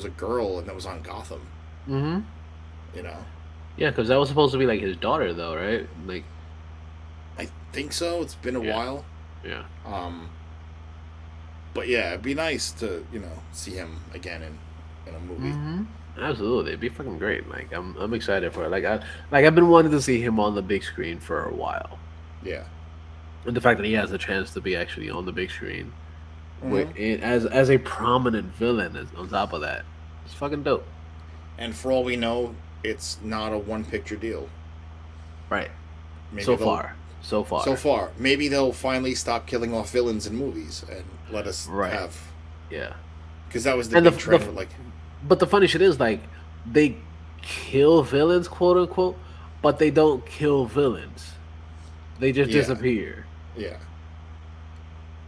a girl, and that was on Gotham. Mm-hmm. You know, Yeah, because that was supposed to be like his daughter, though, right? Like, I think so. It's been a yeah, while. yeah. Um, but yeah, it'd be nice to see him again in a movie. Mm-hmm. Absolutely, it'd be fucking great. Like, I'm excited for it. I've been wanting to see him on the big screen for a while, Yeah. and the fact that he has a chance to be actually on the big screen Mm-hmm. as a prominent villain on top of that, it's fucking dope. And for all we know, it's not a one picture deal. Right. Maybe So they'll far, so so far. far. Maybe they'll finally stop killing off villains in movies and let us Right. have, Yeah. because that was the And the big trend the with, like, but the funny shit is, like, they kill villains, quote unquote, but they don't kill villains. They just yeah, disappear. yeah,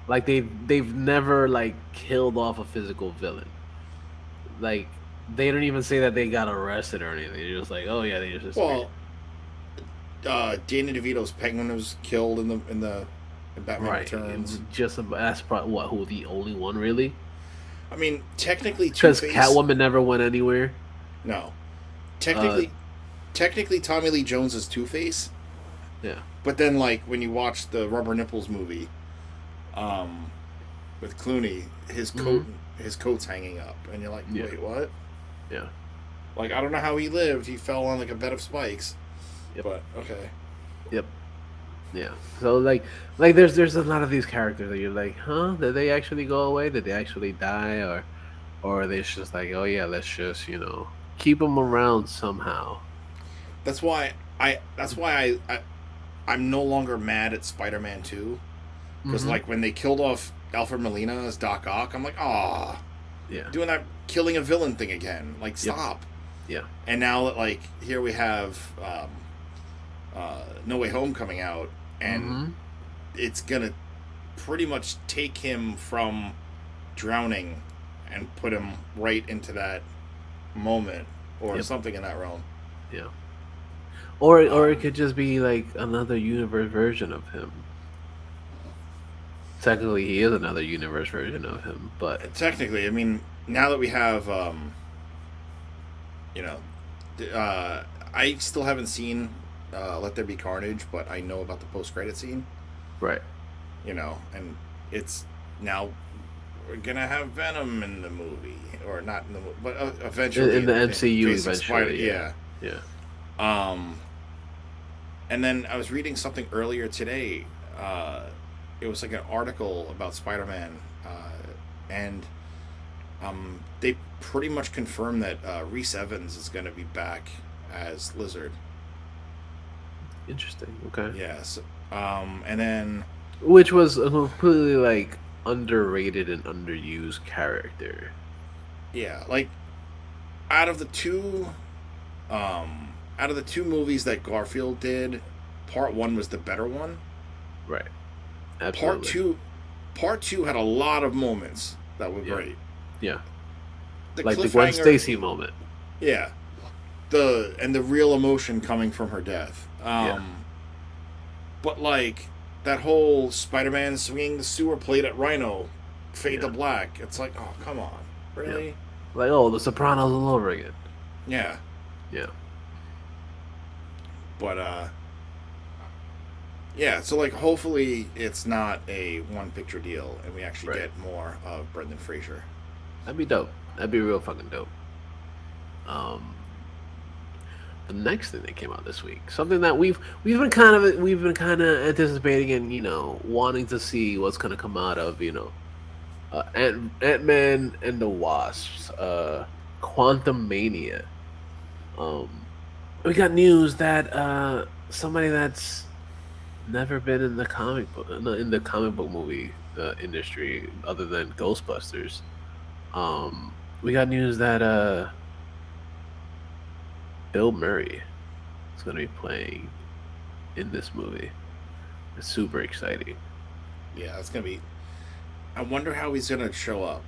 Like, they've never, like, killed off a physical villain. Like, they don't even say that they got arrested or anything. They're just like, oh yeah, they just disappeared. well, Danny DeVito's Penguin was killed in Batman Right. And Returns. that's probably who the only one really, I mean, technically Two because Face. Catwoman never went anywhere. No, Uh, technically Tommy Lee Jones is Two Face, yeah. but then, like, when you watch the Rubber Nipples movie, um, with Clooney, Hmm. his coat's hanging up, and you're like, Yeah. wait, what? Yeah. Like, I don't know how he lived. He fell on, like, a bed of spikes, Yep. but okay. Yep. Yeah. So, like there's a lot of these characters that you're like, huh? Did they actually go away? Did they actually die? Or are they just like, oh yeah, let's just keep them around somehow. That's why I'm no longer mad at Spider-Man 2, because, Mm-hmm. like, when they killed off Alfred Molina as Doc Ock, I'm like, ah, Yeah. doing that killing a villain thing again. Like, Yep. stop. Yeah. And now that, like, here we have No Way Home coming out, and Mm-hmm. it's gonna pretty much take him from drowning and put him right into that moment or Yep. something in that realm. Yeah. Or it Um, could just be like another universe version of him. Technically, he is another universe version of him, but Technically, I mean, now that we have, you know, I still haven't seen Let There Be Carnage, but I know about the post-credit scene. right. And it's now we're gonna have Venom in the movie, or not in the movie, but eventually In the MCU Facing Spider. eventually, yeah. Yeah. Um, and then I was reading something earlier today. It was like an article about Spider-Man, and they pretty much confirmed that Reese Evans is going to be back as Lizard. Interesting. Okay. Yes. And then Which was a completely, like, underrated and underused character. yeah, like out of the two, out of the two movies that Garfield did, part one was the better one. Right. Part Absolutely. two, part two had a lot of moments that were Yeah. great. Yeah. The Like the Gwen cliffhanger, Stacy moment. yeah, the real emotion coming from her death. Yeah. But, like, that whole Spider-Man swinging the sewer plate at Rhino, fade Yeah. to black. It's like, oh, come on, really? Like, oh, The Sopranos all over again. Yeah. Yeah. But yeah, so like hopefully it's not a one picture deal and we actually Right. get more of Brendan Fraser. That'd be dope. That'd be real fucking dope. Um, the next thing that came out this week, something that we've been kind of anticipating and wanting to see what's gonna come out of Ant Man and the Wasps, Quantum Mania. Um, we got news that somebody that's never been in the comic book movie industry other than Ghostbusters. We got news that Bill Murray is going to be playing in this movie. It's super exciting. Yeah, it's gonna be. I wonder how he's gonna show up.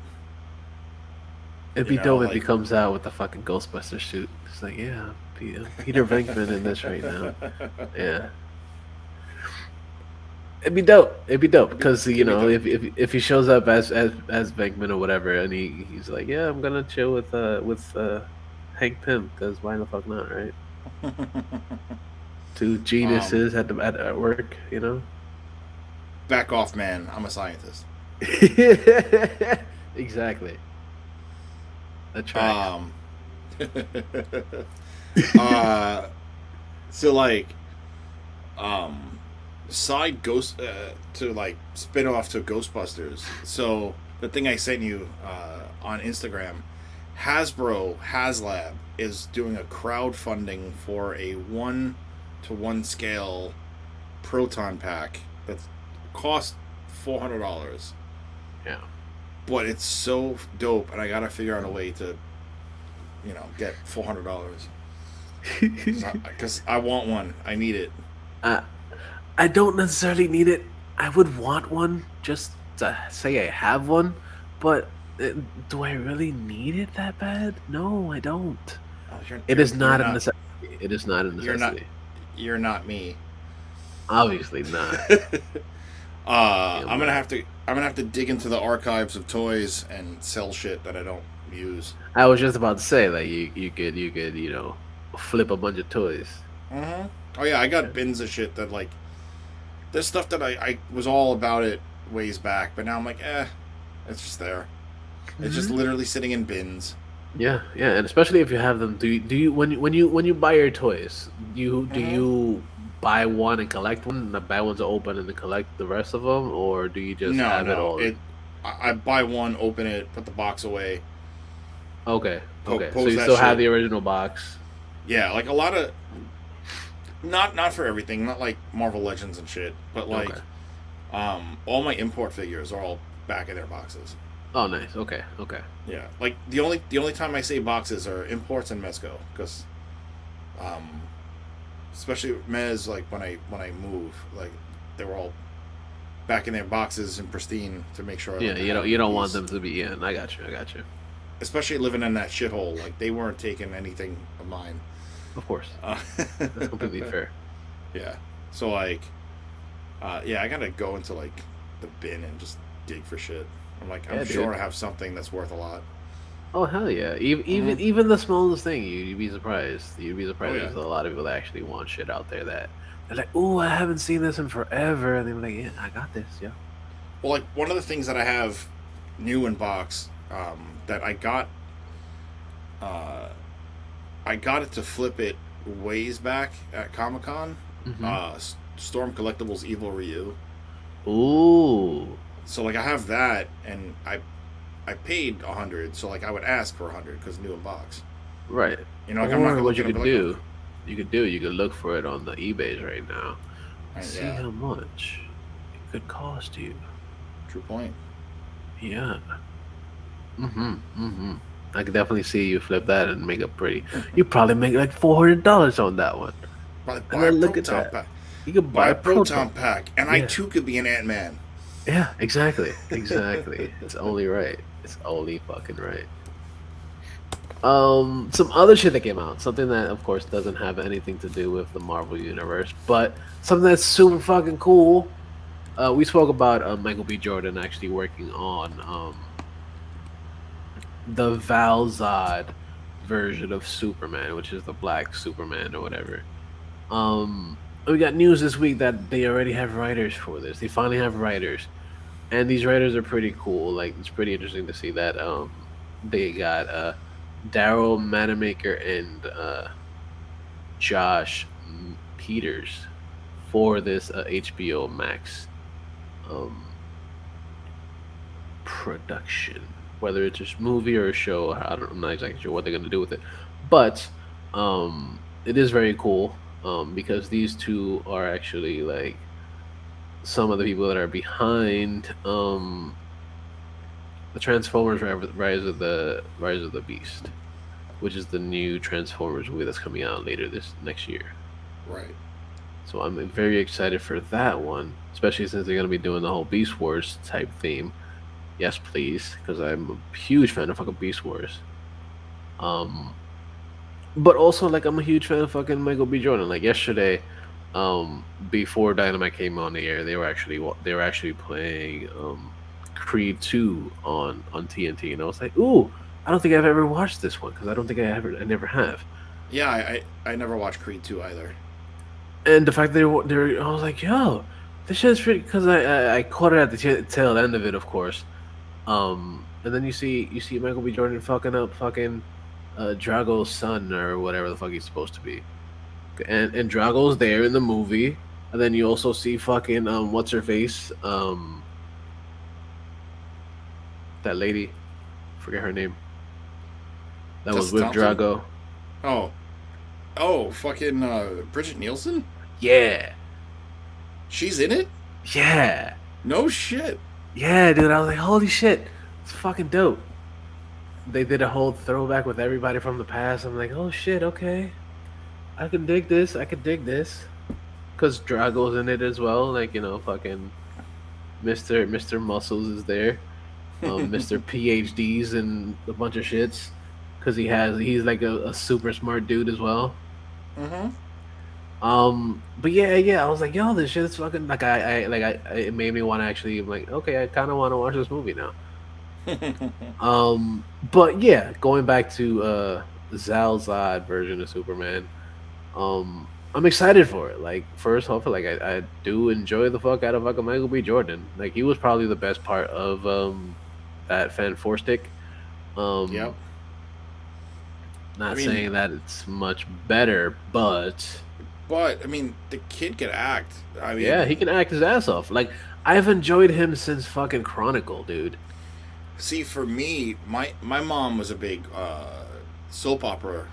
It'd You be know, dope if he like. comes out with the fucking Ghostbuster suit. It's like, yeah, Peter Venkman in this right now. Yeah, it'd be dope. It'd be dope because It'd be dope. if he shows up as Venkman or whatever, and he's like, yeah, I'm gonna chill with Hank Pym because why the fuck not, right? Two um, geniuses at work, you know. Back off, man. I'm a scientist. Exactly. That tracks. Um, uh, so like, um, side ghost to like spin off to Ghostbusters. So the thing I sent you on Instagram, Hasbro HasLab is doing a crowdfunding for a 1-to-1 scale proton pack that costs $400. Yeah. But it's so dope, and I gotta figure out a way to, get $400 because I want one. I need it. uh, I don't necessarily need it. I would want one just to say I have one, but do I really need it that bad? No, I don't. Oh, It is you're not a not necessity. It is not a you're not necessity. you're not me. Obviously not. Yeah, I'm gonna have to dig into the archives of toys and sell shit that I don't use. I was just about to say like you could flip a bunch of toys. Mm-hmm. Oh yeah, I got bins of shit that like there's stuff that I was all about it ways back, but now I'm like, it's just there. It's just Hmm. literally sitting in bins. Yeah, yeah, and especially if you have them. Do you when you buy your toys, do Mm-hmm. you buy one and collect one, and buy one to open and then collect the rest of them, or do you just No, have it no. all in? I buy one, open it, put the box away, Okay, okay. So pose you that still have shit. the original box. Yeah, like a lot of not for everything, not like Marvel Legends and shit, but like Okay. all my import figures are all back in their boxes. Oh, nice. Okay, okay. Yeah, like the only time I say boxes are imports and Mezco because um especially Mez like when I move like they were all back in their boxes and pristine to make sure Yeah, like I you had don't them you in don't want peace. them to be in. I got you. I got you. Especially living in that shithole, like they weren't taking anything of mine. Of course, Uh, that's completely fair. yeah. So like, yeah, I gotta go into like the bin and just dig for shit. I'm like, I'm Yeah, sure dude. I have something that's worth a lot. Oh hell yeah! Even Mm-hmm. even even the smallest thing, you'd be surprised. You'd be Oh surprised. yeah. There's a lot of people that actually want shit out there that they're like, "Oh, I haven't seen this in forever," and they're like, "Yeah, I got this, yeah." Well, like one of the things that I have new in box that uh, I got it to flip it ways back at Comic Con. Hmm. Storm Collectibles Evil Ryu. Ooh, So like I have that, and I paid 100. So like I would ask for 100 because new in box. right. Like I'm not Or gonna what look you at it could and be like, do, you could look for it on the eBay's right now. See yeah, how much it could cost you. true point. Yeah. Mm-hmm. Mm-hmm. I could definitely see you flip that and make a pretty. You probably make like $400 on that one. Probably And buy a then look at proton that. pack. You could Buy buy a a proton proton. pack, and I Yeah. too could be an Ant Man. Yeah. Exactly. Exactly. It's only right. It's only fucking right. Some other shit that came out. Something that, of course, doesn't have anything to do with the Marvel universe, but something that's super fucking cool. We spoke about Michael B. Jordan actually working on the Val Zod version of Superman, which is the Black Superman or whatever. Um, we got news this week that they already have writers for this. They finally have writers, and these writers are pretty cool. Like it's pretty interesting to see that. They got Daryl Manamaker and Josh Peters for this HBO Max um production. Whether it's a movie or a show, I'm not exactly sure what they're gonna do with it, but it is very cool. Because these two are actually like some of the people that are behind the Transformers Rise of the Beast, which is the new Transformers movie that's coming out later this next year. Right. So I'm very excited for that one, especially since they're gonna be doing the whole Beast Wars type theme. Yes, please, because I'm a huge fan of fucking Beast Wars. Um, but also like I'm a huge fan of fucking Michael B. Jordan. Like yesterday, before Dynamite came on the air, they were actually playing Creed 2 on TNT, and I was like, ooh, I don't think I've ever watched this one because I never have. Yeah, I never watched Creed 2 either. And the fact they were, I was like, yo, this shit's pretty because I caught it at the tail end of it, of course. And then you see Michael B. Jordan fucking up fucking Drago's son or whatever the fuck he's supposed to be, and Drago's there in the movie, and then you also see fucking what's her face that lady, forget her name, that was Tessa with Thompson? Drago. Oh. Oh, fucking Bridget Nielsen? Yeah, She's in it? yeah, No shit. yeah, dude. I was like, holy shit, it's fucking dope. They did a whole throwback with everybody from the past. I'm like, oh shit, okay, I can dig this. I can dig this. Cause Drago's in it as well. Like fucking Mister Muscles is there. Mister PhDs and a bunch of shits. Cause he's like a super smart dude as well. Mm-hmm. But yeah, I was like, yo, this shit is fucking like it made me want to actually like, okay, I kind of want to watch this movie now. But yeah, going back to Zalzad version of Superman. I'm excited for it. Like first off, like I do enjoy the fuck out of fucking Michael B. Jordan. Like he was probably the best part of that Fan Four Stick. Yep. Um, I not mean, saying that it's much better, but but I mean, the kid can act. I yeah, he mean, can act his ass off. Like I've enjoyed him since fucking Chronicle, dude. see, for me, my mom was a big soap opera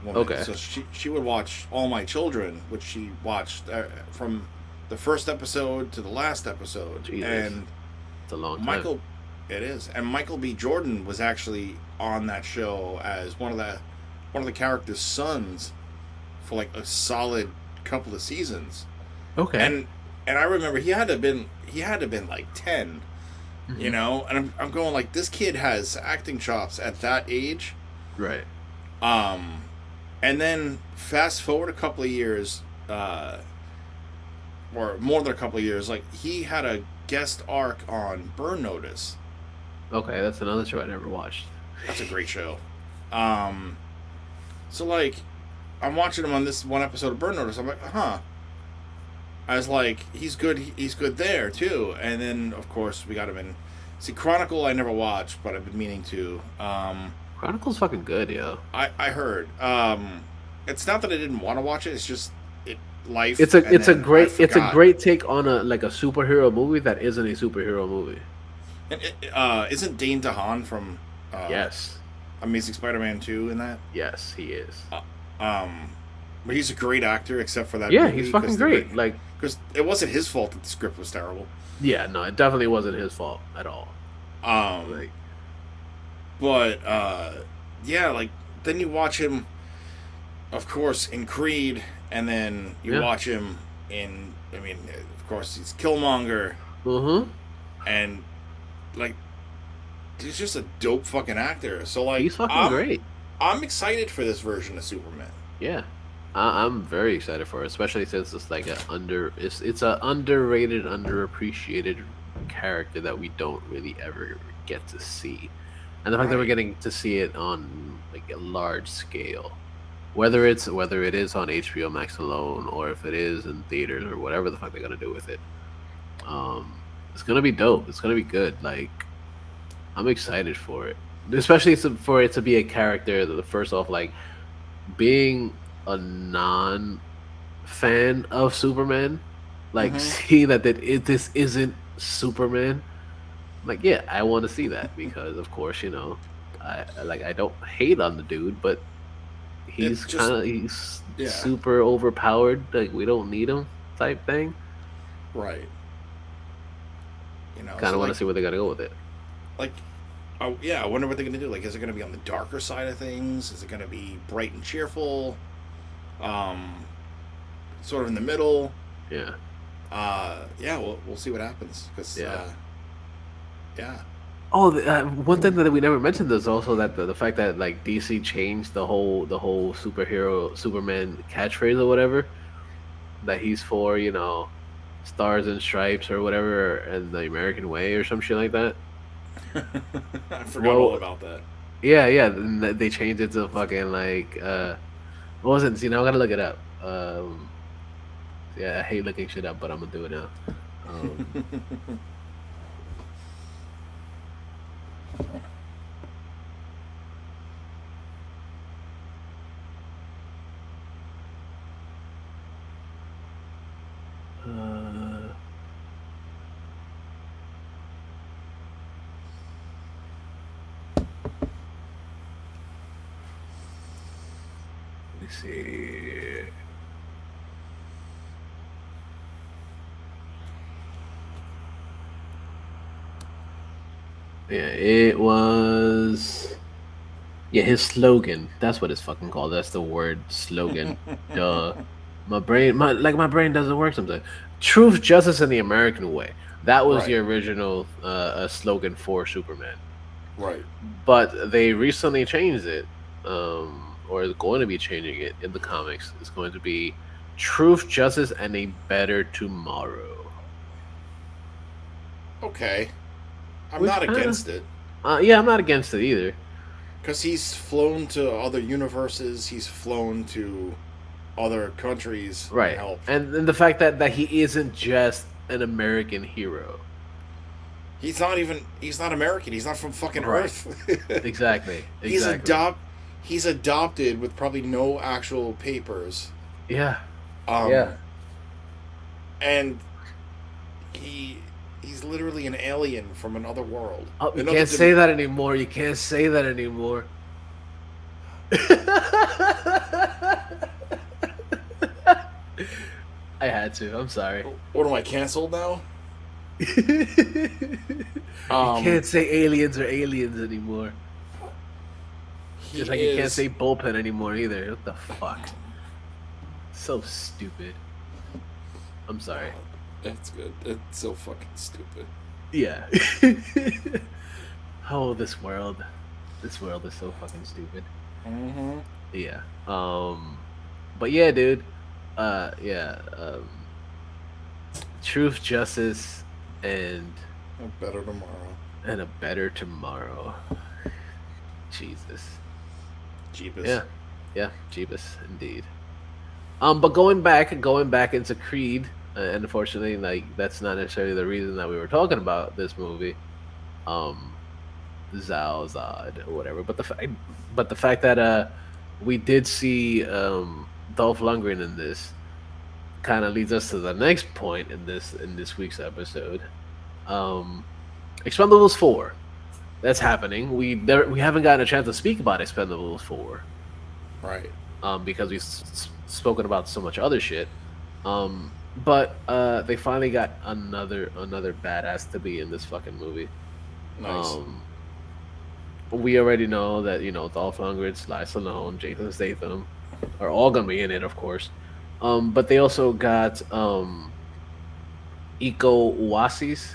woman, Okay, so she would watch All My Children, which she watched from the first episode to the last episode, Jesus, and it's a long time. Michael, it is, and Michael B. Jordan was actually on that show as one of the characters' sons for like a solid couple of seasons, Okay. and and I remember he had to have been like 10, you Hmm. know, and I'm going like this kid has acting chops at that age. Right. um and then fast forward a couple of years, or more than a couple of years, like he had a guest arc on Burn Notice. Okay, that's another show I never watched. That's a great show. um so like I'm watching him on this one episode of Burn Notice. I'm like, huh. I was like, he's good. He's good there too. And then, of course, we got him in. See, Chronicle, I never watched, but I've been meaning to. Chronicle's fucking good, yo. I heard. It's not that I didn't want to watch it. It's just it It's life, a and it's a then I great it's a forgot. great take on a like a superhero movie that isn't a superhero movie. And isn't Dane DeHaan from uh, Yes. Amazing Spider-Man 2 in that? Yes, he is. Uh, um, but he's a great actor, except for that Yeah, he's movie, fucking great. Like, because it wasn't his fault that the script was terrible. yeah, no, it definitely wasn't his fault at all. Um, Like, but yeah, like then you watch him, of course, in Creed, and then you yeah. watch him in. I mean, of course, he's Killmonger, Uh-huh. and like he's just a dope fucking actor. So like, He's fucking I'm great. I'm excited for this version of Superman. Yeah. I'm very excited for it, especially since it's like it's a underrated, underappreciated character that we don't really ever get to see. And the fact that we're Right. getting to see it on like a large scale. whether it is on HBO Max alone or if it is in theaters or whatever the fuck they're gonna do with it. It's gonna be dope. It's gonna be good. Like I'm excited for it, especially for it to be a character that the first off like being a non fan of Superman, like Mm-hmm. see this isn't Superman. Like yeah, I want to see that because of course I don't hate on the dude, but It just he's yeah, super overpowered. Like we don't need him type thing. right. You know, Kind so of want to see where they're gonna go with it. like oh yeah, I wonder what they're gonna do. Like, is it gonna be on the darker side of things? Is it gonna be bright and cheerful? Um, sort of in the middle. Yeah, Yeah, we'll see what happens because yeah. yeah. Oh, one thing that we never mentioned is also that the fact that like DC changed the whole superhero Superman catchphrase or whatever that he's for stars and stripes or whatever and the American way or some shit like that. I forgot all Well, about that. yeah, yeah. They changed it to fucking like what was it? See, now I gotta look it up. Yeah, I hate looking shit up, but I'm gonna do it now. Um, uh, let me see. Yeah, it was. Yeah, his slogan. That's what it's fucking called. That's the word slogan. Duh. My brain doesn't work sometimes. Truth, justice, and the American way. That was the Right, original slogan for Superman. right. But they recently changed it, or is going to be changing it in the comics. It's going to be truth, justice, and a better tomorrow. Okay, I'm Which not kind of, against it yeah, I'm not against it either. because he's flown to other universes. He's flown to other countries and Right. helped. And the fact that he isn't just an American hero. He's not American. He's not from fucking Right. Earth. Exactly. he's Exactly. he's adopted with probably no actual papers. Yeah. Yeah. Um and he he's literally an alien from another world. Oh, you Another can't dim- say that anymore. You can't say that anymore. I had to. I'm sorry. What am I canceled now? You Um can't say aliens or aliens anymore. he Just like you can't is say bullpen anymore either. What the fuck? So stupid. I'm sorry. That's good. It's so fucking stupid. Yeah. Oh, this world. This world is so fucking stupid. Mm-hmm. Yeah. But yeah, dude. Yeah. Truth, justice, and Better tomorrow. a better tomorrow. Jesus. Jeepus. Yeah. Yeah. Jeebus, indeed. But going back into Creed, and unfortunately, like that's not necessarily the reason that we were talking about this movie. Um, Zod or whatever. But the fact that we did see Dolph Lundgren in this kind of leads us to the next point in this week's episode. Um, Expendables 4. That's happening. We haven't gotten a chance to speak about Expendables 4 Right. because we've spoken about so much other shit. But they finally got another badass to be in this fucking movie. Nice. Um, we already know that Dolph Lundgren, Sly Stallone, Jason Statham are all gonna be in it, of course. But they also got Iko Uwais.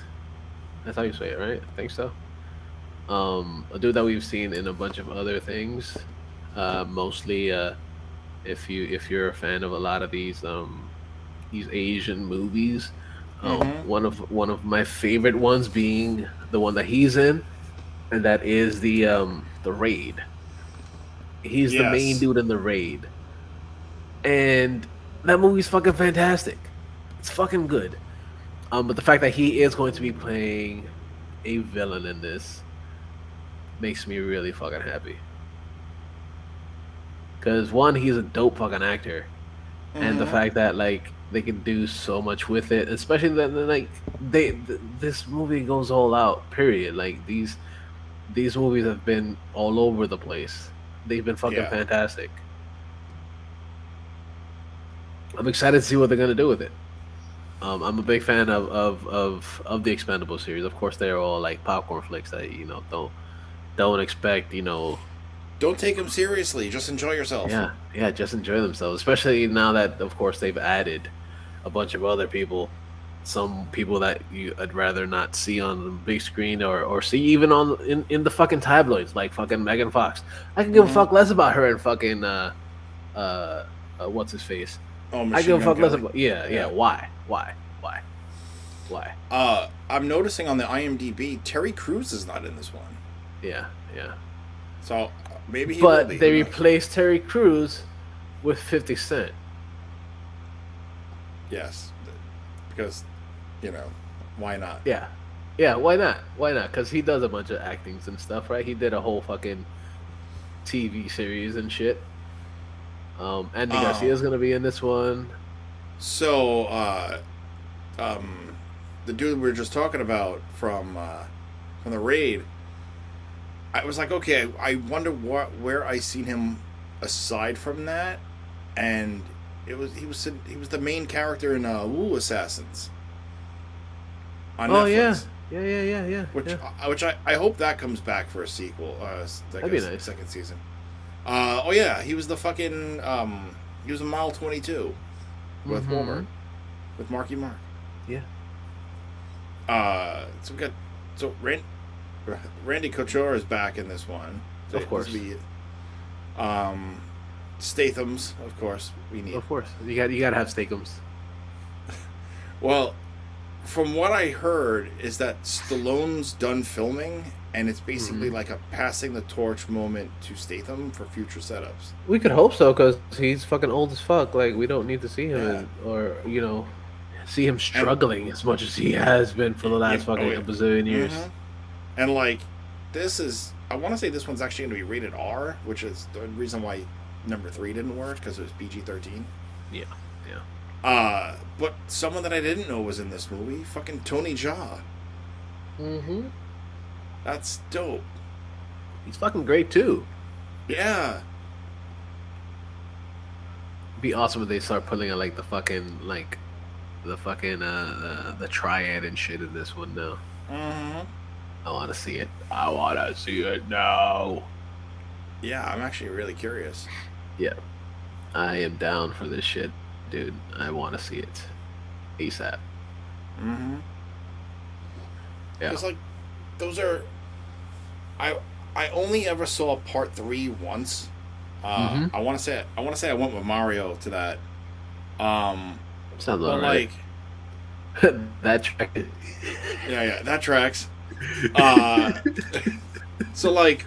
That's how you say it, right? I think so. A dude that we've seen in a bunch of other things. Mostly, if you're a fan of a lot of these Asian movies, Mm-hmm. one of my favorite ones being the one that he's in, and that is the Raid. He's the main Yes. dude in the Raid. and that movie's fucking fantastic. It's fucking good. But the fact that he is going to be playing a villain in this makes me really fucking happy. Because one, he's a dope fucking actor, and the Mm-hmm. fact that like they can do so much with it, especially that like this movie goes all out. Period. Like these movies have been all over the place. They've been fucking Yeah. fantastic. I'm excited to see what they're gonna do with it. I'm a big fan of the Expendable series. Of course, they're all like popcorn flicks that don't expect Don't take him seriously. Just enjoy yourself. yeah, just enjoy themselves. Especially now that of course they've added a bunch of other people, some people that I'd rather not see on the big screen or see even on in the fucking tabloids like fucking Megan Fox. I can give a Mm-hmm. fuck less about her and fucking uh, what's his face. Oh, I give Machine a Gun fuck less Kelly. about yeah. Yeah. Why? I'm noticing on the IMDb, Terry Crews is not in this one. Yeah. So maybe he will be. But they Who knows? replaced Terry Crews with 50 Cent. Yes, because you know why not? Yeah. Yeah, why not? Why not? Because he does a bunch of actings and stuff, right? He did a whole fucking TV series and shit. Andy Um. Garcia's gonna be in this one. So um, the dude we were just talking about from the raid, I was like, okay, I wonder where I seen him aside from that, and he was the main character in Woo Assassins on Oh yeah, Netflix. yeah. Which I hope that comes back for a sequel. I That'd be guess nice. second season. Oh yeah, he was the fucking he was a Mile 22 with Mm-hmm. Walmart with Marky Mark. Yeah, So we got so Randy Couture is back in this one. So of course, this will be um Statham's, of course. We need. of course. You gotta have Steakums. Well, from what I heard is that Stallone's done filming, and it's basically Hmm. like a passing the torch moment to Statham for future setups. We could hope so, cause he's fucking old as fuck. Like we don't need to see him Yeah, or see him and struggling as much as he has been for the last oh fucking yeah, bazillion years. mm-hmm. And like this is, I want to say this one's actually going to be rated R, which is the reason why number three didn't work because it was PG-13. Yeah, yeah. But someone that I didn't know was in this movie, fucking Tony Jaa. Mm-hmm. That's dope. He's fucking great too. Yeah. Be awesome if they start putting like the fucking the triad and shit in this one now. Mm-hmm. I want to see it. I want to see it now. Yeah, I'm actually really curious. Yeah, I am down for this shit, dude. I want to see it ASAP. Mm-hmm. Yeah. Because like those are, I I only ever saw part three once. Mm-hmm. I want to say I went with Mario to that. Um, Sounds but alright. like That track. yeah, that tracks. Uh, so like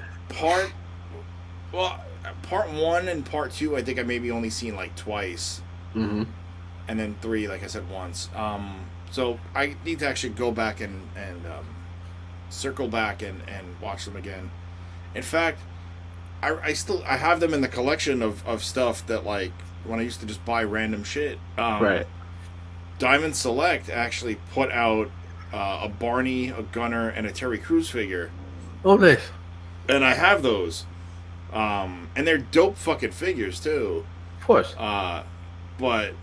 well, part one and part two, I think I maybe only seen like twice, Mm-hmm. and then three, like I said, once. So I need to actually go back and circle back and watch them again. In fact, I have them in the collection of stuff that like when I used to just buy random shit. Right. Diamond Select actually put out a Barney, a Gunner, and a Terry Crews figure, Oh, nice. and I have those. And they're dope fucking figures too. Of course. But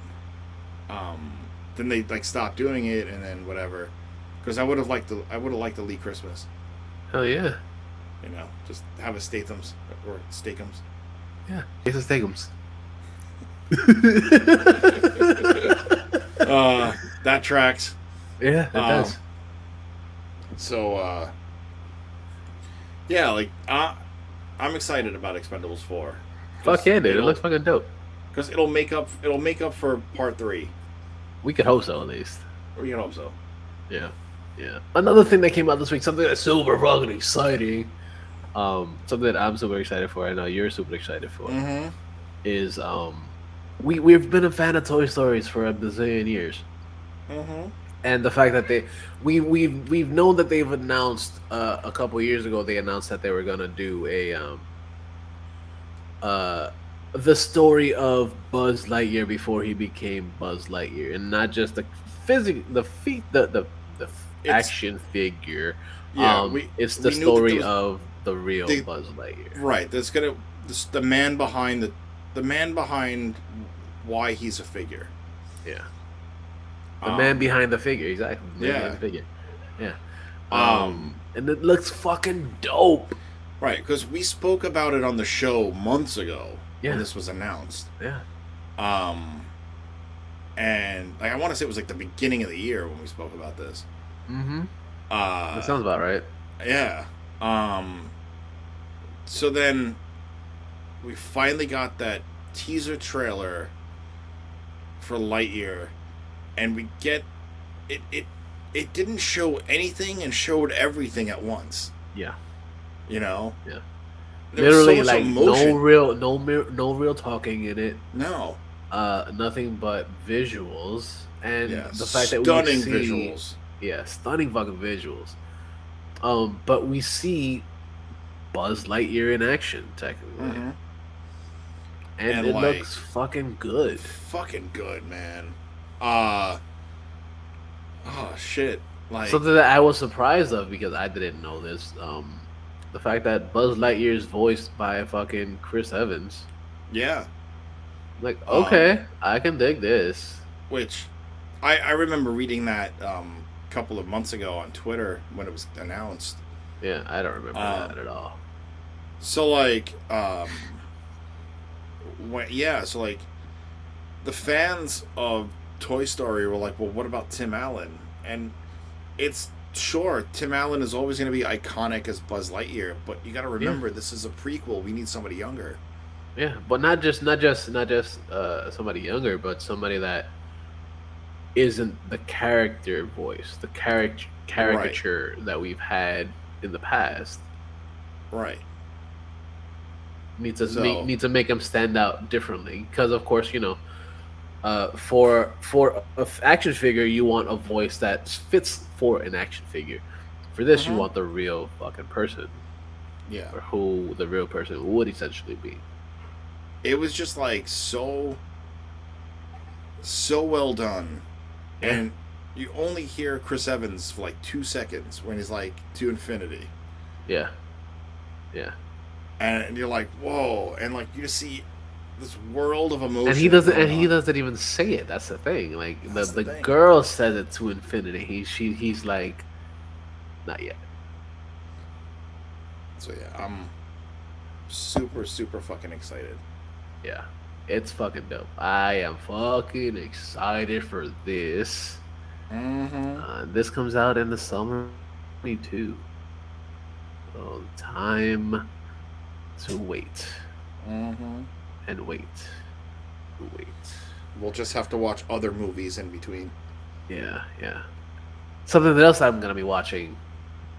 um, then they like stopped doing it, and then whatever. Because I would have liked the Lee Christmas. Hell yeah. Just have a Statham's or Steakums. Yeah. Jason Statham's. That tracks. Yeah, it Um, does. so yeah, like I'm excited about Expendables 4. Fuck yeah, dude. It looks fucking dope. Because it'll make up for part 3. We could hope so, at least. Or you can hope so. Yeah. Yeah. Another thing that came out this week, something that's super fucking exciting. Something that I'm super excited for. I know you're super excited for. Mm-hmm. Is we've been a fan of Toy Stories for a bazillion years, Mm-hmm. and the fact that we've known that they've announced a couple years ago they announced that they were gonna do a uh the story of Buzz Lightyear before he became Buzz Lightyear, and not just the the feet, It's action figure. yeah. It's the We knew that there story was of the real the Buzz Lightyear. right. That's gonna the man behind the man behind why he's a figure. Yeah, the man Um. behind the figure, exactly. The man behind Yeah. the figure. Yeah. Um. And it looks fucking dope. Right, because we spoke about it on the show months ago when Yeah, this was announced. yeah. Um, and like I want to say it was like the beginning of the year when we spoke about this. Mm-hmm. That Uh, sounds about right. yeah. Um, so then we finally got that teaser trailer for Lightyear, and we get it. It didn't show anything and showed everything at once. Yeah, You know, yeah. there was so Literally, much like emotion. no real talking in it. No, Nothing but visuals, and yeah, the fact that we stunning see, visuals. yeah, stunning fucking visuals. But we see Buzz Lightyear in action, technically, Mm-hmm. and And it like looks fucking good. fucking good, man. Uh oh shit. Like Something that I was surprised of because I didn't know this. The fact that Buzz Lightyear is voiced by fucking Chris Evans. yeah. Like, Um okay, I can dig this. which I remember reading that a couple of months ago on Twitter when it was announced. Yeah, I don't remember Um that at all. so like so like the fans of Toy Story were like, "Well, what about Tim Allen?" And it's sure Tim Allen is always going to be iconic as Buzz Lightyear, but you got to Yeah, remember this is a prequel. We need somebody younger. yeah, but not just somebody younger, but somebody that isn't the character voice, the Right. caricature that we've had in the past. Right. So, Need to make him stand out differently because, of course, for a action figure, you want a voice that fits for an action figure. For this, you mhm. want the real fucking person, Yeah. or who the real person would essentially be. It was just like so well done. Yeah, And you only hear Chris Evans for like 2 seconds when he's like to infinity. yeah, yeah. And you're like, "Whoa." And like you just see this world of emotion And going he on. doesn't even say it. That's the thing. Like That's the the thing. girl says it to infinity. He's like, not yet. So yeah, I'm super super fucking excited. Yeah, it's fucking dope. I am fucking excited for this. Mhm. This comes out in the summer, 22. So time to wait Mhm. and wait and wait. We'll just have to watch other movies in between. Yeah, yeah. Something else I'm gonna be watching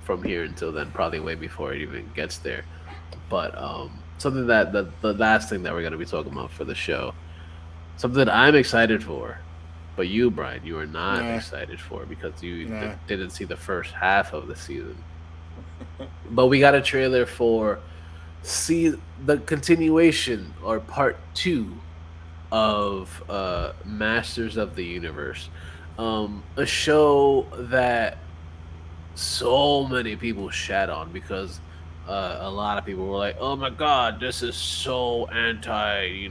from here until then, probably way before it even gets there. But something that the last thing that we're gonna be talking about for the show, something that I'm excited for, but you, Brian, you are not Nah, excited for because you nah. didn't see the first half of the season. But we got a trailer for see the continuation or part two of Masters of the Universe, a show that so many people shat on because a lot of people were like, "Oh my god, this is so anti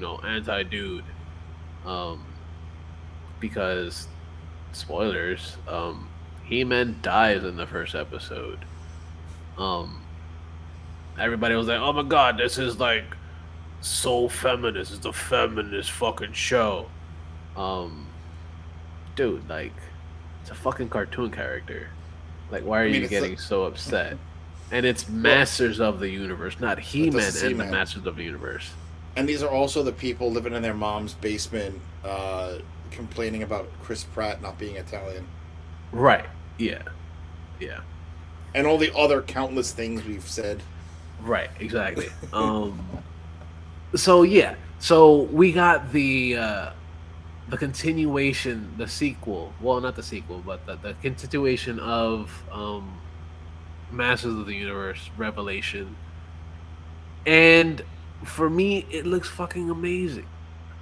dude," um, because spoilers, He-Man dies in the first episode. Um, Everybody was like, "Oh my god, this is like so feminist. It's a feminist fucking show." Um, Dude, like, it's a fucking cartoon character. Like, why are I mean, you it's the getting so upset? And it's well, Masters of the Universe, not it doesn't He-Man and seem the man. Masters of the Universe. And these are also the people living in their mom's basement, complaining about Chris Pratt not being Italian, Right. Yeah. Yeah. and all the other countless things we've said. Right. Exactly. So yeah. So we got the continuation, the sequel. Well, not the sequel, but the continuation of Masters of the Universe Revelation. And for me, it looks fucking amazing.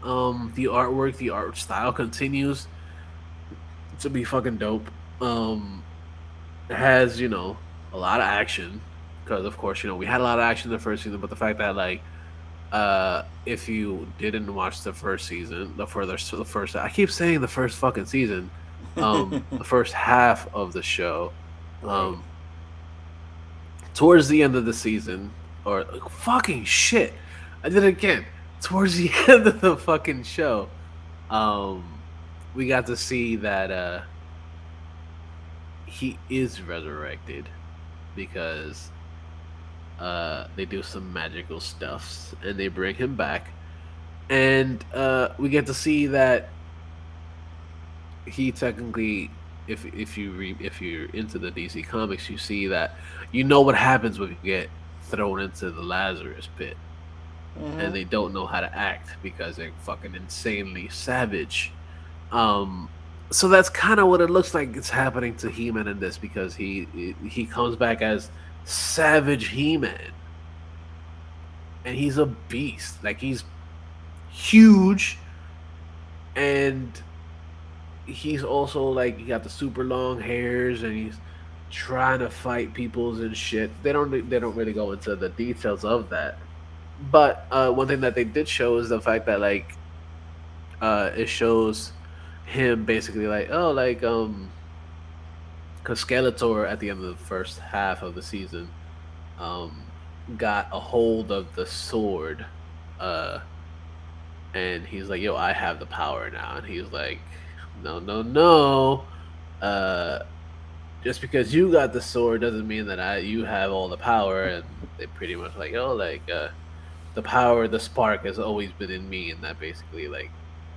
The artwork, the art style continues to be fucking dope. It has, a lot of action because of course, we had a lot of action in the first season, but the fact that like if you didn't watch the first season, the first I keep saying the first fucking season, the first half of the show, Right. um towards the end of the season, or fucking shit, I did it again. Towards the end of the fucking show, um we got to see that he is resurrected because they do some magical stuffs and they bring him back, and we get to see that he technically, if you're into the DC comics, you see that what happens when you get thrown into the Lazarus pit, and Mm-hmm. they don't know how to act because they're fucking insanely savage. Um, so that's kind of what it looks like it's happening to He-Man in this, because he comes back as Savage He-Man, and he's a beast. Like, he's huge, and he's also like, he got the super long hairs, and he's trying to fight peoples and shit. They don't really go into the details of that. But one thing that they did show is the fact that like it shows him basically like, oh, like because Skeletor at the end of the first half of the season um got a hold of the sword, uh and he's like, yo, I have the power now, and he's like, no, no, no, uh just because you got the sword doesn't mean that you have all the power. And they pretty much like, oh, like the power, the spark has always been in me, and that basically like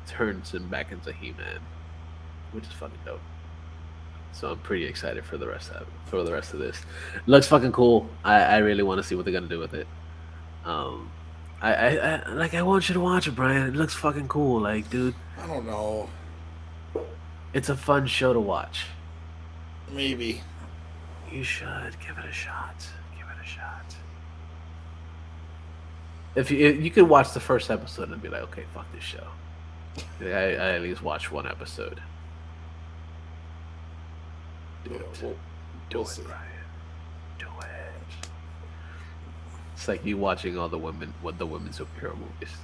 turns him back into He-Man, which is fucking dope. So I'm pretty excited for the rest of this. It looks fucking cool. I really want to see what they're gonna do with it. Um, I want you to watch it, Brian. It looks fucking cool. Like, dude, I don't know. it's a fun show to watch. Maybe. You should give it a shot. Give it a shot. If you could watch the first episode and be like, okay, fuck this show. I at least watch one episode. Do Yeah, it. we'll Do it, see. Brian. Do it. It's like you watching all the women superhero movies.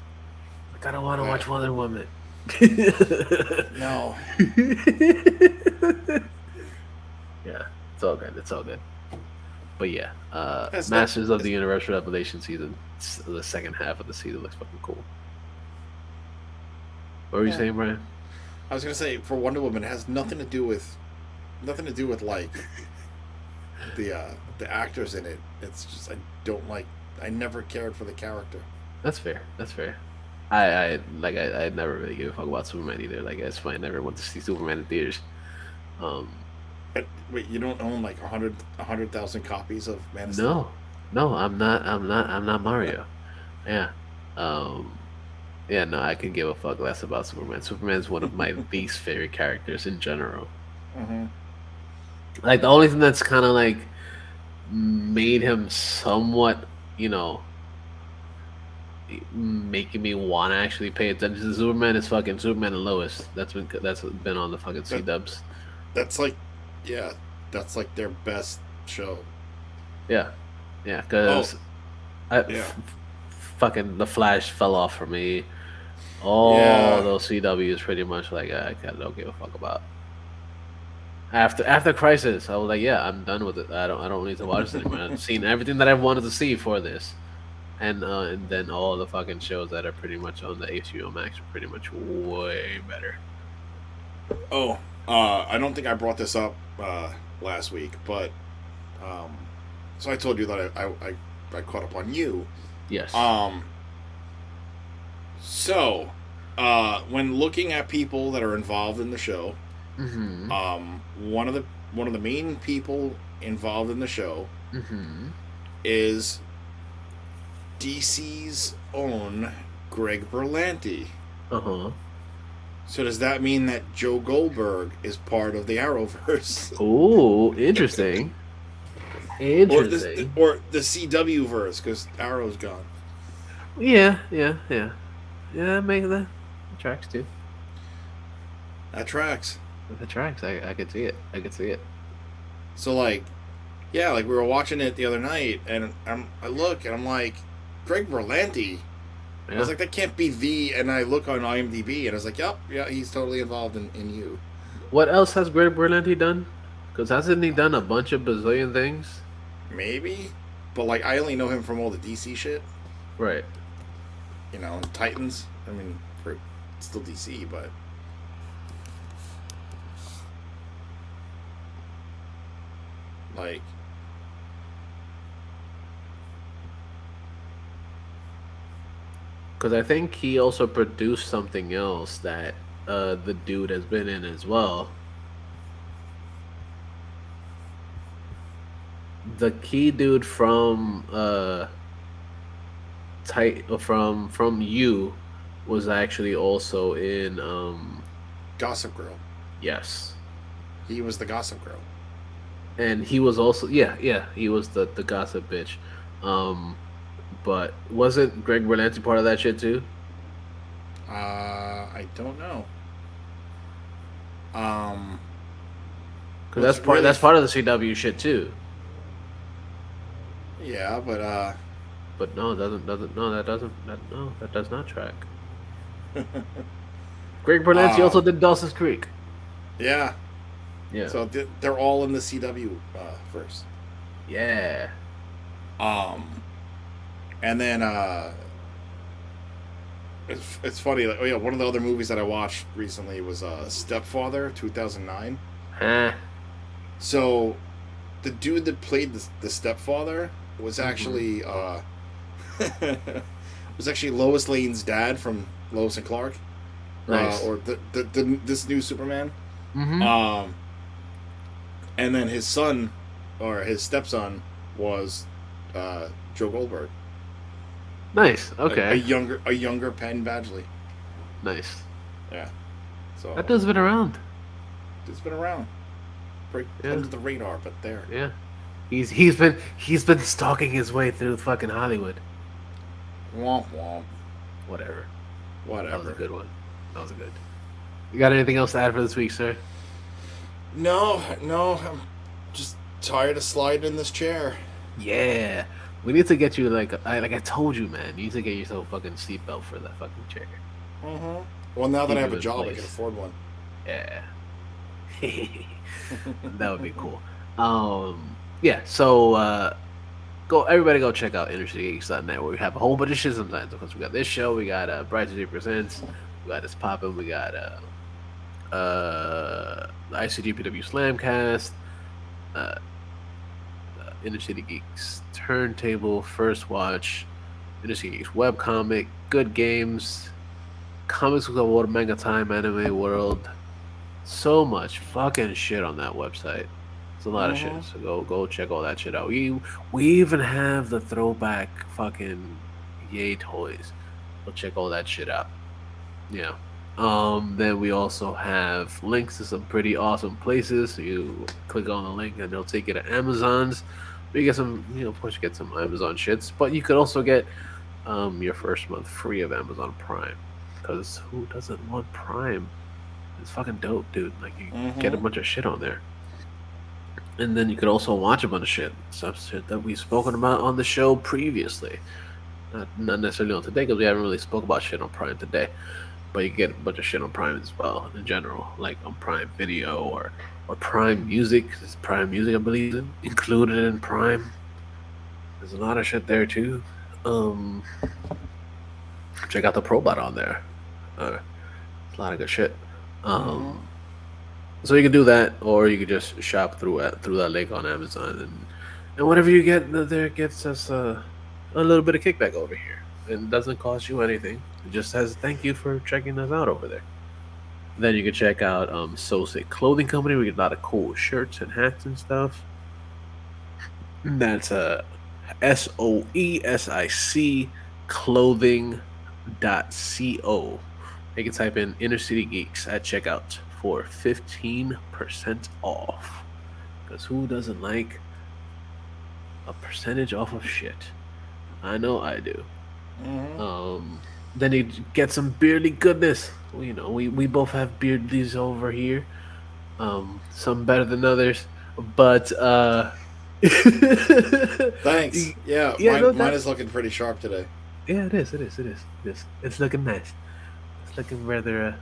Like, I don't want to Yeah. watch Wonder Woman. No. Yeah, it's all good. It's all good. But yeah, Has that? Masters of the Universe Revelation season, the second half of the season looks fucking cool. What were you Yeah. saying, Brian? I was gonna say for Wonder Woman, it has nothing to do with like the actors in it. It's just I don't like. I never cared for the character. That's fair. That's fair. I never really gave a fuck about Superman either. Like, that's why I never went to see Superman in theaters. Um, But wait, you don't own like 100,000 copies of Man of Steel? no, no, I'm not Mario. Yeah. Um, yeah, no, I can give a fuck less about Superman. Superman's one of my least favorite characters in general. Mm-hmm. Like, the only thing that's kind of like made him somewhat, you know, making me want to actually pay attention to Superman is fucking Superman and Lois. That's been on the fucking C That Dubs. that's like, yeah, that's like their best show. Yeah, yeah, Oh, because yeah, fucking the Flash fell off for me. All yeah. those CWs pretty much like I kind of don't give a fuck about. After Crisis, I was like, yeah, I'm done with it. I don't need to watch this anymore. I've seen everything that I've wanted to see for this. And then all the fucking shows that are pretty much on the HBO Max are pretty much way better. Oh, I don't think I brought this up last week, but um, so I told you that I caught up on you. Yes. Um, so when looking at people that are involved in the show, Mm-hmm. one of the main people involved in the show Mm-hmm. is DC's own Greg Berlanti. Uh huh. So does that mean that Joe Goldberg is part of the Arrowverse, Ooh, interesting. Interesting. or the CW verse because Arrow's gone? Yeah, yeah, yeah, yeah. Make that tracks too. That tracks. The tracks. I could see it. I could see it. So like, yeah, like we were watching it the other night, and I look and I'm like, Greg Berlanti. I was Yeah. like, that can't be the. And I look on IMDb, and I was like, yep, yeah, he's totally involved in you. What else has Greg Berlanti done? Because hasn't he done a bunch of bazillion things? Maybe, but like I only know him from all the DC shit. Right. Titans. I mean, for it's still DC, but like, Because I think he also produced something else that the dude has been in as well. The key dude from from You was actually also in Gossip Girl. yes. He was the Gossip Girl. And he was also yeah, he was the gossip bitch. Um but wasn't Greg Berlanti part of that shit too? I don't know. Um, Cuz what's really, that's part of the CW shit too. yeah, but But no, it doesn't no that doesn't that no, that does not track. Greg Berlanti also um, did Dawson's Creek. yeah. Yeah. So they're all in the CW first. Yeah. Um, and then it's funny. Like, oh yeah, one of the other movies that I watched recently was Stepfather 2009. Huh. So the dude that played the stepfather was Mhm. actually was actually Lois Lane's dad from Lois and Clark, Nice. or the this new Superman. Mhm. Um, and then his son, or his stepson, was Joe Goldberg, Nice. a Okay. younger Penn Badgley. Nice. Yeah, That so dude's been around. it's been around, break Yeah. under the radar, but there. Yeah. He's been stalking his way through fucking Hollywood. Womp womp. Whatever. That was a Whatever. good one. That was a good. You got anything else to add for this week, sir? No, no, I'm just tired of sliding in this chair. Yeah. We need to get you like I told you, man. You need to get yourself a fucking seatbelt for that fucking chair. Mm-hmm. Well, now that I Keep have you a in job, I can place. afford one. Yeah. That would be cool. Yeah, so go everybody go check out InnerCityGeeks.net where we have a whole bunch of shit sometimes. Because we got this show, we got Bright City Presents, we got this poppin', we got the ICGPW Slamcast, uh, Inner City Geeks Turntable, First Watch, Inner City Geeks Webcomic, Good Games, Comics with the World, Manga Time, Anime World. So much fucking shit on that website. It's a lot of Mm-hmm. shit. So go check all that shit out. We even have the throwback fucking yay toys. Go check all that shit out. Yeah. Then we also have links to some pretty awesome places. So you click on the link and they'll take you to Amazon's. You get some, of course, you get some Amazon shits, but you could also get your first month free of Amazon Prime. Because who doesn't want Prime? It's fucking dope, dude. Like you get a Mm-hmm. bunch of shit on there, and then you could also watch a bunch of shit that we've spoken about on the show previously. Not necessarily on today because we haven't really spoke about shit on Prime today, but you get a bunch of shit on Prime as well in general, like on Prime Video or Prime Music. It's Prime Music, I believe, included in Prime. There's a lot of shit there too. Um, Check out the Probot on there. It's a lot of good shit. Mm-hmm. Um, So you can do that, or you could just shop through that link on Amazon, and whatever you get there gets us a little bit of kickback over here. It doesn't cost you anything. It just says thank you for checking us out over there. Then you can check out So Sick Clothing Company. We get a lot of cool shirts and hats and stuff. That's SOESIC Clothing. Co. You can type in Inner City Geeks at checkout for 15% off. Because who doesn't like a percentage off of shit? I know I do. Mm-hmm. Um, then you get some beardly goodness. We both have beardlies over here. Some better than others, but Thanks. Yeah, yeah, mine no, mine that is looking pretty sharp today. yeah, it is. It's looking nice. It's looking rather.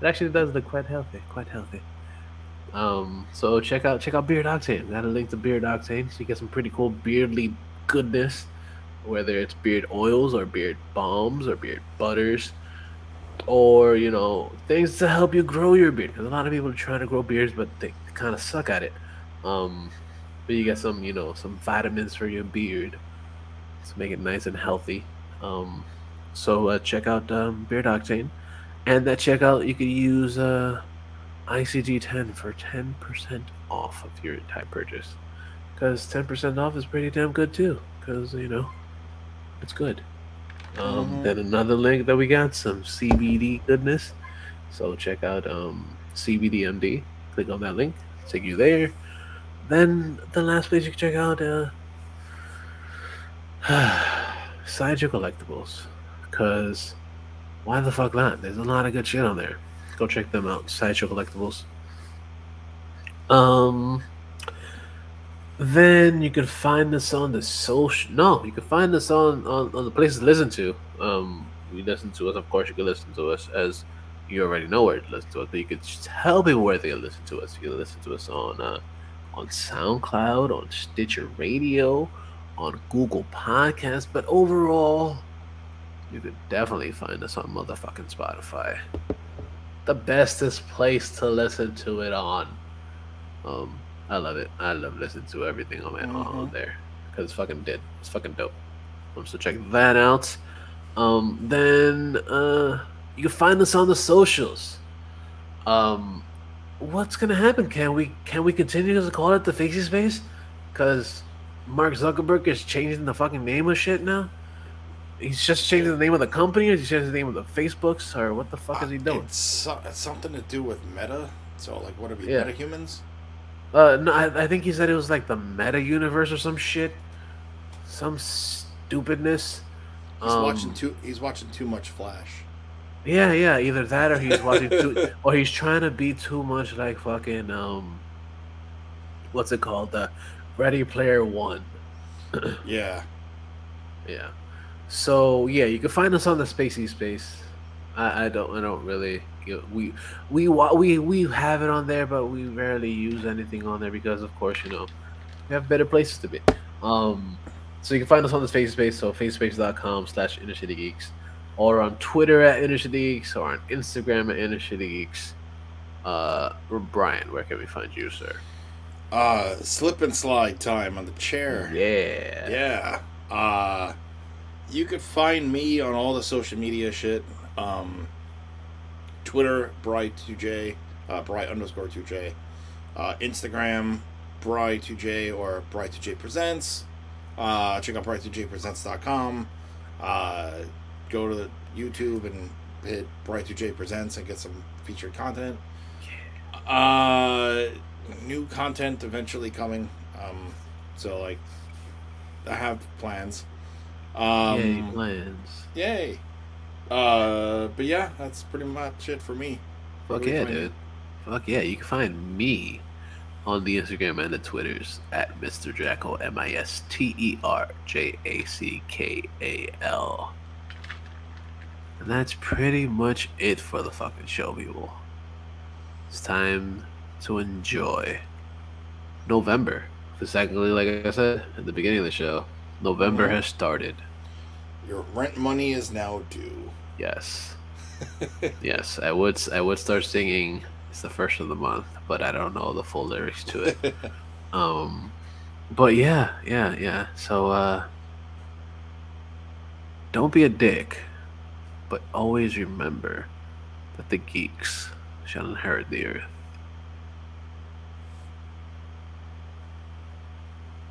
It actually does look quite healthy, quite healthy. So check out Beard Octane. Got a link to Beard Octane, so you get some pretty cool beardly goodness, whether it's beard oils or beard balms or beard butters, or things to help you grow your beard. Because a lot of people are trying to grow beards, but they kind of suck at it. Um, but you get some vitamins for your beard to make it nice and healthy. So check out Beard Octane, and that checkout you could use ICG10 for 10% off of your entire purchase. Because 10% off is pretty damn good too. Because it's good. Mm-hmm. Then another link that we got some CBD goodness. So check out cbdMD. Click on that link, take you there. Then the last place you can check out Sideshow Collectibles. Because why the fuck not? There's a lot of good shit on there. Go check them out. Sideshow Collectibles. Um, then you can find us on the social. No, you can find us on the places to listen to. You listen to us. Of course, you can listen to us as you already know where to listen to us. But you could tell people where they can listen to us. You can listen to us on SoundCloud, on Stitcher Radio, on Google Podcasts. But overall, you could definitely find us on motherfucking Spotify. The bestest place to listen to it on. I love it. I love listening to everything Mm-hmm. on there because it's fucking dead. It's fucking dope. So check that out. Then you can find us on the socials. Um, what's gonna happen? Can we continue to call it the Facey Space? Because Mark Zuckerberg is changing the fucking name of shit now. He's just changing the name of the company, or is he changing the name of the Facebooks, or what the fuck is he doing? It's something to do with meta. So like, what are we, Yeah. meta humans? No, I think he said it was like the meta universe or some shit, some stupidness. He's watching too much Flash. Yeah, yeah, either that or he's watching too, or he's trying to be too much like fucking what's it called, the Ready Player One. Yeah. Yeah. So yeah, you can find us on the Spacey Space. I don't really we have it on there, but we rarely use anything on there because of course we have better places to be. Um, so you can find us on the Face so facespace.com/InnerCityGeeks, or on Twitter at InnerCityGeeks, or on Instagram at InnerCityGeeks. Brian, where can we find you, sir? Slip and slide time on the chair. Yeah. Yeah. You could find me on all the social media shit. Um, Twitter, Bright2J, Bright underscore 2J. Instagram, Bright2J or Bright2J Presents. Check out bright2jpresents.com. Uh, Go to the YouTube and hit Bright2J Presents and get some featured content. Uh, New content eventually coming. So, like, I have plans. Yay, Um, plans. Yay. But yeah, that's pretty much it for me. Where do Fuck we yeah, find you? dude. Fuck yeah. You can find me on the Instagram and the Twitters at Mr. Jackal, MisterJackal. And that's pretty much it for the fucking show, people. It's time to enjoy November. Exactly like I said at the beginning of the show. November Mm-hmm. has started. Your rent money is now due. Yes. Yes. I would start singing it's the first of the month, but I don't know the full lyrics to it. Um but yeah, yeah, yeah. So don't be a dick, but always remember that the geeks shall inherit the earth.